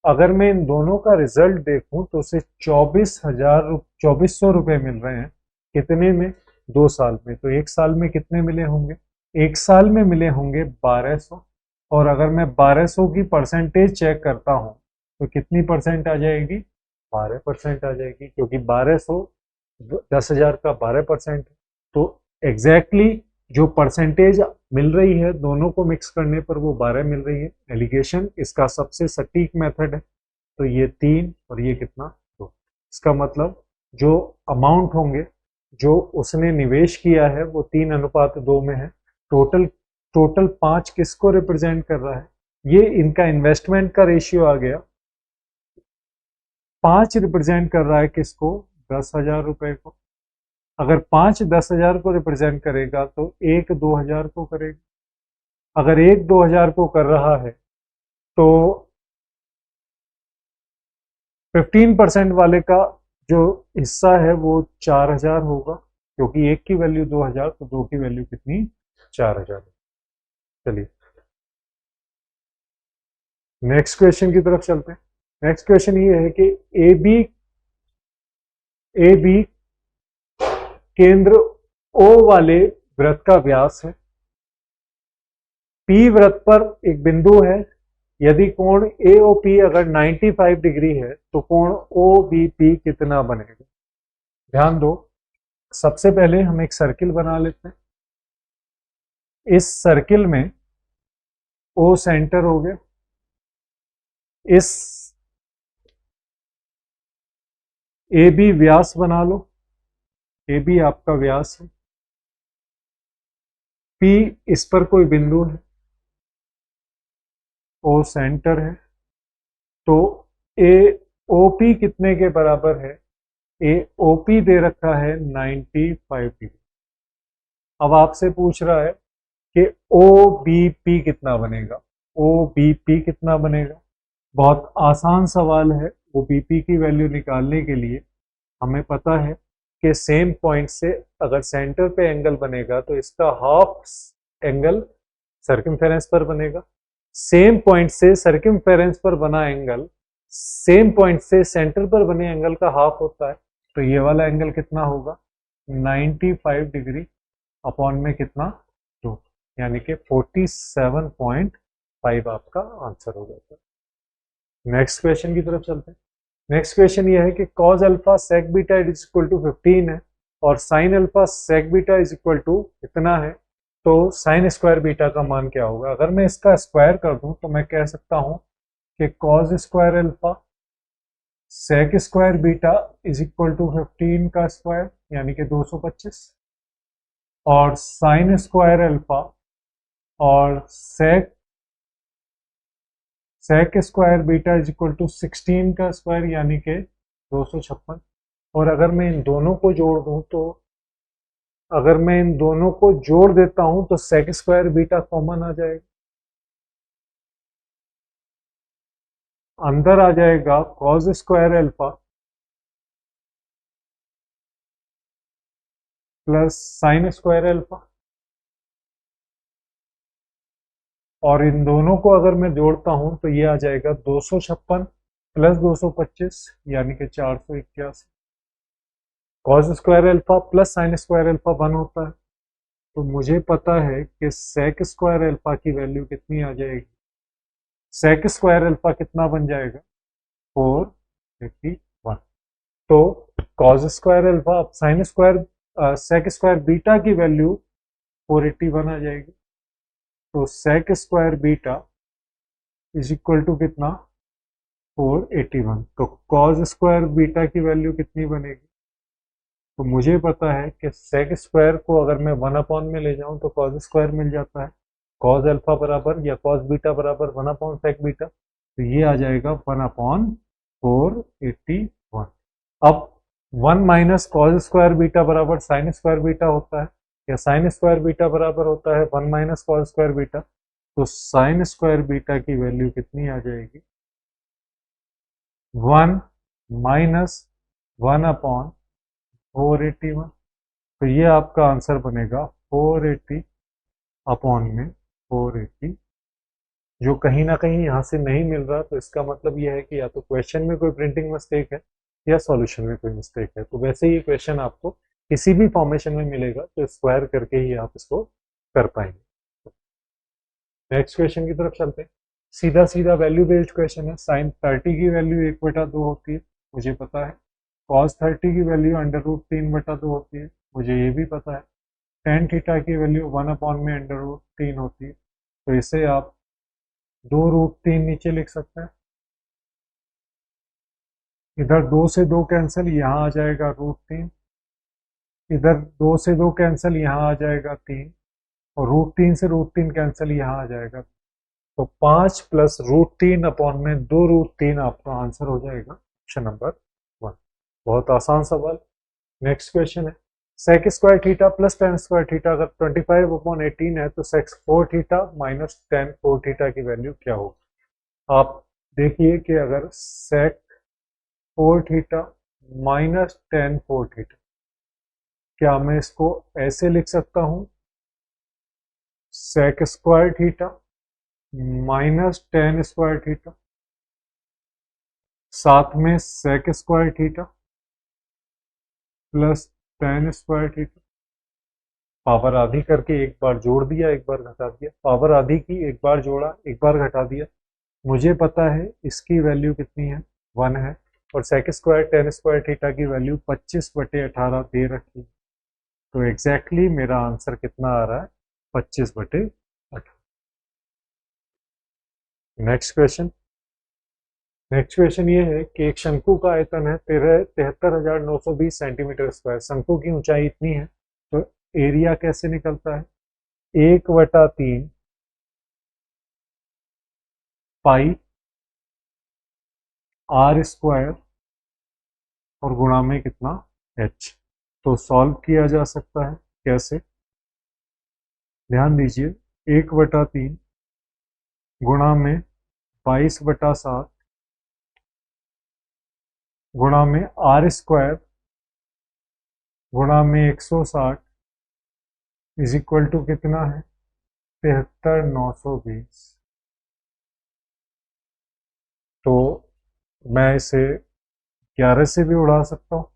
S1: अगर मैं इन दोनों का रिजल्ट देखूं, तो उसे 24,000 रुपए मिल रहे हैं। कितने में? 2 साल में। तो 1 साल में कितने मिले होंगे? 1 साल में मिले होंगे 1200। और अगर मैं 1200 की परसेंटेज चेक करता हूं, तो कितनी परसेंट आ जाएगी? 12% आ जाएगी, क्योंकि 1200 10,000 का 12% है। तो एग्जैक्टली जो परसेंटेज मिल रही है दोनों को मिक्स करने पर, वो 12 मिल रही है। एलिगेशन इसका सबसे सटीक मेथड है। तो ये 3 और ये कितना? 2। इसका मतलब जो अमाउंट होंगे जो उसने निवेश किया है वो 3:2 में है। टोटल 5 किसको रिप्रेजेंट कर रहा है? ये इनका इन्वेस्टमेंट का रेशियो आ गया। 5 रिप्रेजेंट कर रहा है किसको? 10,000 रुपए को। अगर 5 10,000 को रिप्रेजेंट करेगा, तो 1 2,000 को करेगा। अगर 1 2,000 को कर रहा है, तो 15% वाले का जो हिस्सा है वो 4,000 होगा, क्योंकि 1 की वैल्यू 2,000, तो 2 की वैल्यू कितनी? 4,000। चलिए नेक्स्ट क्वेश्चन की तरफ चलते हैं। नेक्स्ट क्वेश्चन ये है कि ए बी केंद्र O वाले वृत्त का व्यास है। P वृत्त पर एक बिंदु है। यदि कोण AOP अगर 95 डिग्री है, तो कोण OBP कितना बनेगा? ध्यान दो, सबसे पहले हम एक सर्किल बना लेते हैं। इस सर्किल में O सेंटर हो गया। ए बी व्यास बना लो, ए बी आपका व्यास है, पी इस पर कोई बिंदु है, ओ सेंटर है, तो ए ओ पी कितने के बराबर है, ए ओ पी दे रखा है 95 डिग्री। अब आपसे पूछ रहा है कि ओ बी पी कितना बनेगा, ओ बी पी कितना बनेगा। बहुत आसान सवाल है। ओ बी पी की वैल्यू निकालने के लिए हमें पता है कि सेम पॉइंट से अगर सेंटर पे एंगल बनेगा तो इसका हाफ एंगल सर्कमफेरेंस पर बनेगा। सेम पॉइंट से सर्कमफेरेंस पर बना एंगल सेम पॉइंट से सेंटर पर बने एंगल का हाफ होता है। तो ये वाला एंगल कितना होगा, 95 डिग्री अपॉन में कितना 2, यानी कि 47.5 आपका आंसर हो जाता है। नेक्स्ट क्वेश्चन की तरफ चलते हैं। नेक्स्ट क्वेश्चन ये है कि cos alpha sec beta is equal to 15 है और sin alpha sec beta is equal to इतना है, तो sin स्क्वायर बीटा का मान क्या होगा। अगर मैं इसका स्क्वायर कर दूं तो मैं कह सकता हूं कि cos square alpha sec square beta is equal to 15 का स्क्वायर यानी कि 225 और sin स्क्वायर अल्फा और sec square beta is equal to 16 का स्क्वायर यानी कि 256। और अगर मैं इन दोनों को जोड़ दूं तो अगर मैं इन दोनों को जोड़ देता हूं तो सेक स्क्वायर बीटा कॉमन आ जाएगा, अंदर आ जाएगा cos square alpha plus sine square alpha, और इन दोनों को अगर मैं जोड़ता हूं तो ये आ जाएगा 256 प्लस 225 यानी कि 481। Cos square alpha plus sine square alpha 1 होता है, तो मुझे पता है कि सेक स्क्वायर अल्फा की वैल्यू कितनी आ जाएगी। सेक स्क्वायर अल्फा कितना बन जाएगा 481। तो cos square alpha sine square sec square beta की वैल्यू 481 आ जाएगी। तो sec square beta is equal to कितना 481। तो कॉस स्क्वायर बीटा की वैल्यू कितनी बनेगी, तो मुझे पता है कि सेक स्क्वायर को अगर मैं 1 अपॉन में ले जाऊं तो कॉस स्क्वायर मिल जाता है, कॉस अल्फा बराबर या कॉस बीटा बराबर 1 अपॉन सेक बीटा, तो ये आ जाएगा 1 अपॉन 481। अब 1 माइनस कॉस स्क्वायर बीटा बराबर साइन स्क्वायर बीटा होता है या साइन स्क्वायर बीटा बराबर होता है 1 माइनस कॉस स्क्वायर बीटा, तो साइन स्क्वायर बीटा की वैल्यू कितनी आ जाएगी 1 माइनस 1 अपॉन 481। तो ये आपका आंसर बनेगा 480 अपॉन में 480, जो कहीं ना कहीं यहाँ से नहीं मिल रहा। तो इसका मतलब ये है कि या तो क्वेश्चन में कोई प्रिंटिंग मिस्टेक है या सॉल्यूशन में कोई मिस्टेक है। तो वैसे ये क्वेश्चन आपको किसी भी फॉर्मेशन में मिलेगा तो स्क्वायर करके ही आप इसको कर पाएंगे। नेक्स्ट क्वेश्चन की तरफ चलते हैं। सीधा सीधा वैल्यू बेस्ड क्वेश्चन है। साइन 30 की वैल्यू 1/2 होती है, मुझे पता है। कॉस 30 की वैल्यू √3/2 होती है, मुझे ये भी पता है। टेन थीटा की वैल्यू 1 अपॉन में √3 होती है, तो इसे आप 2√3 नीचे लिख सकते हैं। इधर 2 से 2 कैंसिल, यहाँ आ जाएगा √3। इधर 2 से 2 कैंसिल, यहाँ आ जाएगा 3, और √3 से √3 कैंसिल, यहाँ आ जाएगा। तो 5 प्लस √3 अपॉन में 2√3 आपका आंसर हो जाएगा ऑप्शन नंबर 1। बहुत आसान सवाल। नेक्स्ट क्वेश्चन है। Sec square theta plus tan square theta अगर 25/18 है तो sec 4 theta minus tan 4 theta की वैल्यू क्या होगी। आप देखिए कि अगर sec 4 theta minus tan 4 theta, क्या मैं इसको ऐसे लिख सकता हूं, sec square theta minus tan square theta, साथ में sec square theta plus tan square theta. Power आधी करके एक बार जोड़ दिया, एक बार घटा दिया, पावर आधी की, एक बार जोड़ा, एक बार घटा दिया। मुझे पता है इसकी वैल्यू कितनी है 1 है, और sec square tan square theta की वैल्यू 25/18 दे रखी है। तो एग्जैक्टली मेरा आंसर कितना आ रहा है 25/18। Next question. नेक्स्ट क्वेश्चन ये है कि एक शंकु का आयतन है 73,920 सेंटीमीटर स्क्वायर। शंकु की ऊंचाई इतनी है, तो एरिया कैसे निकलता है? 1/3 पाई आर स्क्वायर और गुणा में कितना? एच। तो सॉल्व किया जा सकता है कैसे? ध्यान दीजिए, 1/3 गुणा में 22/7 गुणा में आर स्क्वायर गुणा में 160 इज इक्वल टू कितना है? 73,920। तो मैं इसे 11 से भी उड़ा सकता हूँ।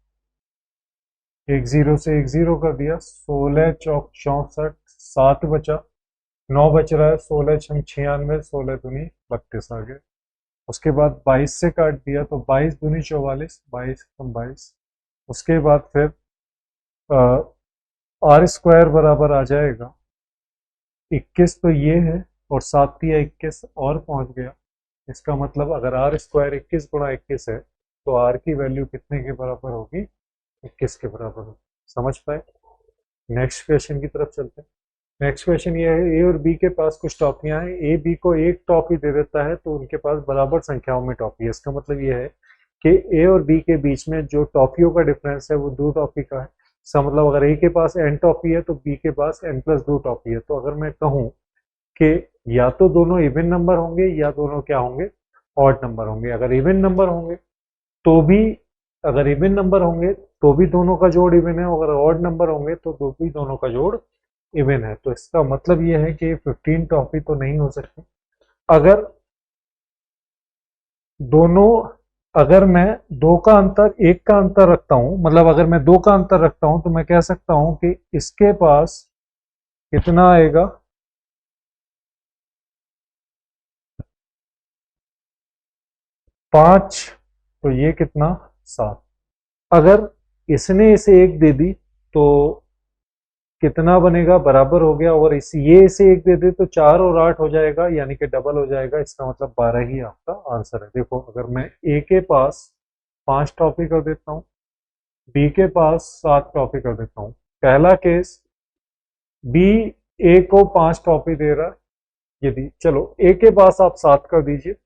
S1: एक जीरो से एक जीरो कर दिया, 16 चौक 64, 7 बचा, 9 बच रहा है, 16 छम 96, 16 दूनी 32 आ गया। उसके बाद 22 से काट दिया तो 22 दूनी 44, 22 कम 22। उसके बाद फिर आर स्क्वायर बराबर आ जाएगा 21, तो ये है, और 7 या 21 और पहुंच गया। इसका मतलब अगर आर स्क्वायर 21 गुणा 21 है तो आर की वैल्यू कितने के बराबर होगी? 21 के बराबर होगी। समझ पाए? नेक्स्ट क्वेश्चन की तरफ चलते हैं। नेक्स्ट क्वेश्चन ये है, ए और बी के पास कुछ टॉफियां हैं। ए बी को एक टॉफी दे देता है तो उनके पास बराबर संख्याओं में टॉफी है। इसका मतलब ये है कि ए और बी के बीच में जो टॉफियों का डिफरेंस है वो 2 टॉफी का है। इसका मतलब अगर ए के पास n टॉफी है तो बी के पास n+2 टॉफी है। तो अगर मैं कहूँ कि या तो दोनों इवन नंबर होंगे या दोनों क्या होंगे? ऑड नंबर होंगे। अगर इवन नंबर होंगे तो भी अगर इवन नंबर होंगे तो भी दोनों का जोड़ इवन है, अगर ऑड नंबर होंगे तो भी दोनों का जोड़ इवन है। तो इसका मतलब ये है कि 15 टॉफी तो नहीं हो सकती। अगर दोनों अगर मैं दो का अंतर एक का अंतर रखता हूं, मतलब अगर मैं 2 का अंतर रखता हूं तो मैं कह सकता हूं कि इसके पास कितना आएगा? 5, तो ये कितना? 7। अगर इसने इसे 1 दे दी तो कितना बनेगा? बराबर हो गया। और ये इसे 1 दे दे तो 4 और 8 हो जाएगा, यानी कि डबल हो जाएगा। इसका मतलब 12 ही आपका आंसर है। देखो, अगर मैं ए के पास 5 टॉपी कर देता हूँ, बी के पास 7 टॉपी कर देता हूँ। पहला केस, बी ए को 5 टॉपी दे रहा है। यदि चलो ए के पास आप 7 कर दीजिए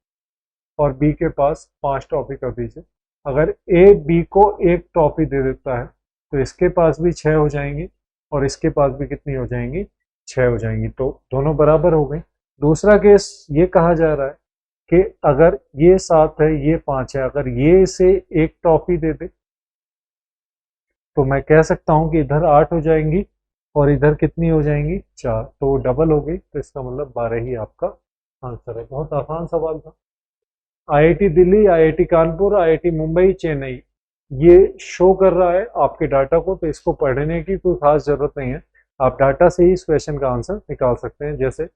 S1: और बी के पास 5 टॉपी कर दीजिए। अगर ए बी को 1 टॉपी दे देता है तो इसके पास भी 6 हो जाएंगी और इसके पास भी कितनी हो जाएंगी? 6 हो जाएंगी। तो दोनों बराबर हो गए। दूसरा केस ये कहा जा रहा है कि अगर ये 7 है, ये 5 है, अगर ये इसे 1 टॉफी दे दे तो मैं कह सकता हूं कि इधर 8 हो जाएंगी और इधर कितनी हो जाएंगी? 4। तो डबल हो गई। तो इसका मतलब 12 ही आपका आंसर है। बहुत आसान सवाल था। IIT Delhi, IIT Kanpur, IIT Mumbai, Chennai ये शो कर रहा है आपके डाटा को, तो इसको पढ़ने की कोई खास जरूरत नहीं है। आप डाटा से ही इस क्वेश्चन का आंसर निकाल सकते हैं। जैसे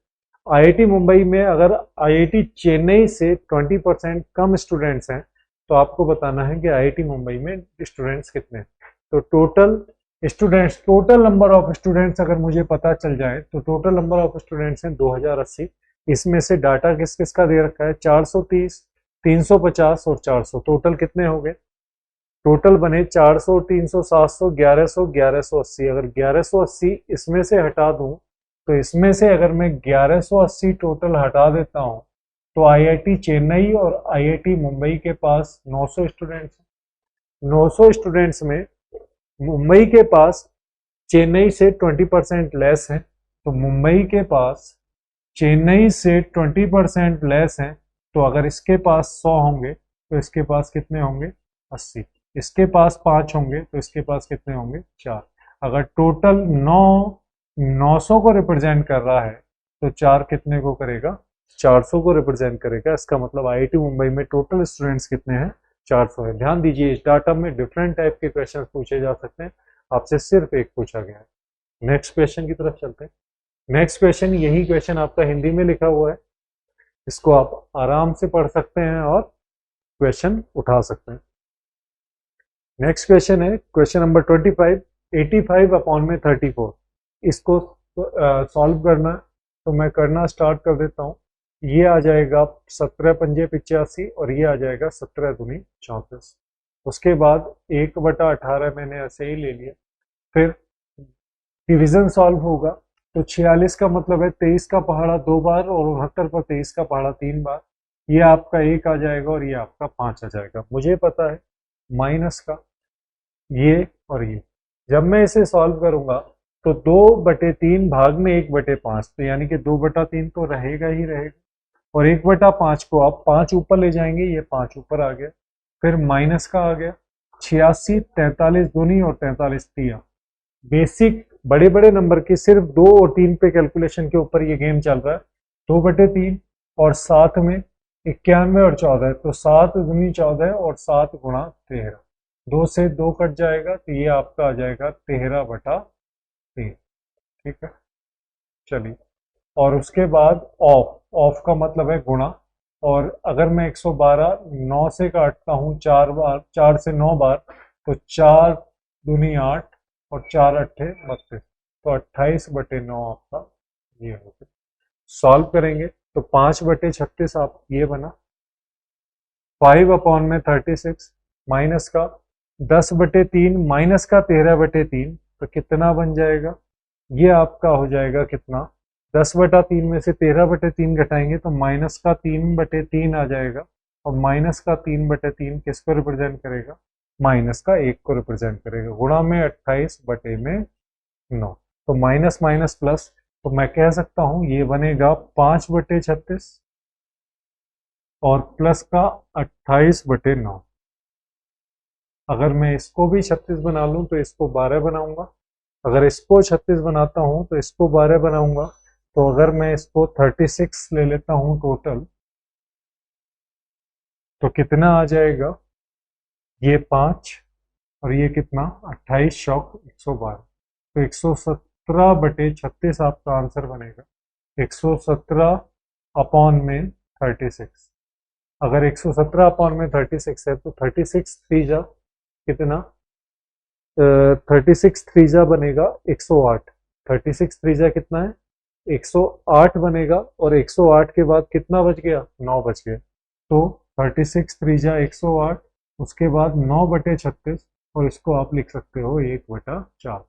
S1: आईआईटी मुंबई में अगर आईआईटी चेन्नई से 20% कम स्टूडेंट्स हैं तो आपको बताना है कि आईआईटी मुंबई में स्टूडेंट्स कितने हैं। तो टोटल नंबर ऑफ स्टूडेंट्स अगर मुझे पता चल जाए तो टोटल नंबर ऑफ स्टूडेंट्स हैं 2080। इसमें से डाटा किस किस का दे रखा है? 430, 350 और 400। टोटल कितने हो गए? टोटल बने 400, 300, 700, 1100, 1180। अगर 1180 इसमें से हटा दूं तो इसमें से अगर मैं 1180 टोटल हटा देता हूं तो आईआईटी चेन्नई और आईआईटी मुंबई के पास 900 स्टूडेंट्स हैं। 900 स्टूडेंट्स में मुंबई के पास चेन्नई से 20% लेस है, तो मुंबई के पास चेन्नई से 20% लेस है। तो अगर इसके पास 100 होंगे तो इसके पास कितने होंगे? 80। इसके पास 5 होंगे तो इसके पास कितने होंगे? 4। अगर टोटल 900 को रिप्रेजेंट कर रहा है तो 4 कितने को करेगा? 400 को रिप्रेजेंट करेगा। इसका मतलब आईआईटी मुंबई में टोटल स्टूडेंट्स कितने हैं? 400 है। ध्यान दीजिए, इस डाटा में डिफरेंट टाइप के क्वेश्चन पूछे जा सकते हैं, आपसे सिर्फ एक पूछा गया है। नेक्स्ट क्वेश्चन की तरफ चलते हैं। नेक्स्ट क्वेश्चन, यही क्वेश्चन आपका हिंदी में लिखा हुआ है, इसको आप आराम से पढ़ सकते हैं और क्वेश्चन उठा सकते हैं। नेक्स्ट क्वेश्चन है क्वेश्चन नंबर 25, 85 अपॉन में 34। इसको सॉल्व करना है तो मैं करना स्टार्ट कर देता हूँ। ये आ जाएगा 17 पंजे 85 और ये आ जाएगा 17 दूनी 34। उसके बाद 1/18 मैंने ऐसे ही ले लिया। फिर डिवीजन सॉल्व होगा तो 46 का मतलब है 23 का पहाड़ा 2 बार और 69 पर 23 का पहाड़ा 3 बार। ये आपका 1 आ जाएगा और ये आपका 5 आ जाएगा। मुझे पता है माइनस का ये और ये। जब मैं इसे सॉल्व करूंगा तो 2/3 भाग में 1/5, तो यानी कि 2/3 तो रहेगा ही रहेगा। और 1/5 को आप 5 ऊपर ले जाएंगे, ये 5 ऊपर आ गया। फिर माइनस का आ गया 86, 43 दूनी और 43 तिया। बेसिक बड़े बड़े नंबर के सिर्फ 2 और 3 पे कैलकुलेशन के ऊपर ये गेम चल रहा है। 2/3 और साथ में 91 और 14, तो 7 दूनी 14 और 7 गुणा 13। 2 से 2 कट जाएगा तो ये आपका आ जाएगा 13/3। ठीक है, चलिए। और उसके बाद ऑफ, ऑफ का मतलब है गुणा। और अगर मैं 112 9 से काटता हूँ 4 बार, 4 से 9 बार, तो 4 दूनी 8 और 4 अट्ठे 32, तो 28/9 आपका ये हो गया। सॉल्व करेंगे तो 5/36 आप ये बना। 5/36 माइनस का 10/3 माइनस का 13/3, तो कितना बन जाएगा? ये आपका हो जाएगा कितना? 10/3 में से 13/3 घटाएंगे तो माइनस का 3/3 आ जाएगा। और माइनस का 3/3 किसको रिप्रेजेंट करेगा? माइनस का 1 को रिप्रेजेंट करेगा। गुणा में 28/9, तो माइनस माइनस प्लस, तो मैं कह सकता हूं ये बनेगा 5/36 और प्लस का 28/9। अगर मैं इसको भी 36 बना लूं तो इसको 12 बनाऊंगा। अगर इसको 36 बनाता हूं तो इसको 12 बनाऊंगा। तो अगर मैं इसको 36 ले लेता हूं टोटल, तो कितना आ जाएगा? ये 5 और ये कितना? 28 शॉक 112, तो 117/36 आपका आंसर बनेगा। 117 अपॉन में 36। अगर 117 अपॉन में 36 है तो 36 थ्रीजा कितना? 36 थ्रीजा बनेगा 108। 36 थ्रीजा कितना है? 108 बनेगा। और 108 के बाद कितना बच गया? 9 बच गया। तो 36 थ्रीजा 108, उसके बाद 9/36, और इसको आप लिख सकते हो 1/4।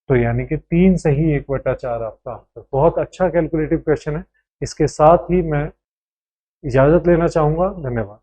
S1: तो यानी कि 3 सही 1/4 आपका आंसर। बहुत अच्छा कैलकुलेटिव क्वेश्चन है। इसके साथ ही मैं इजाज़त लेना चाहूँगा। धन्यवाद।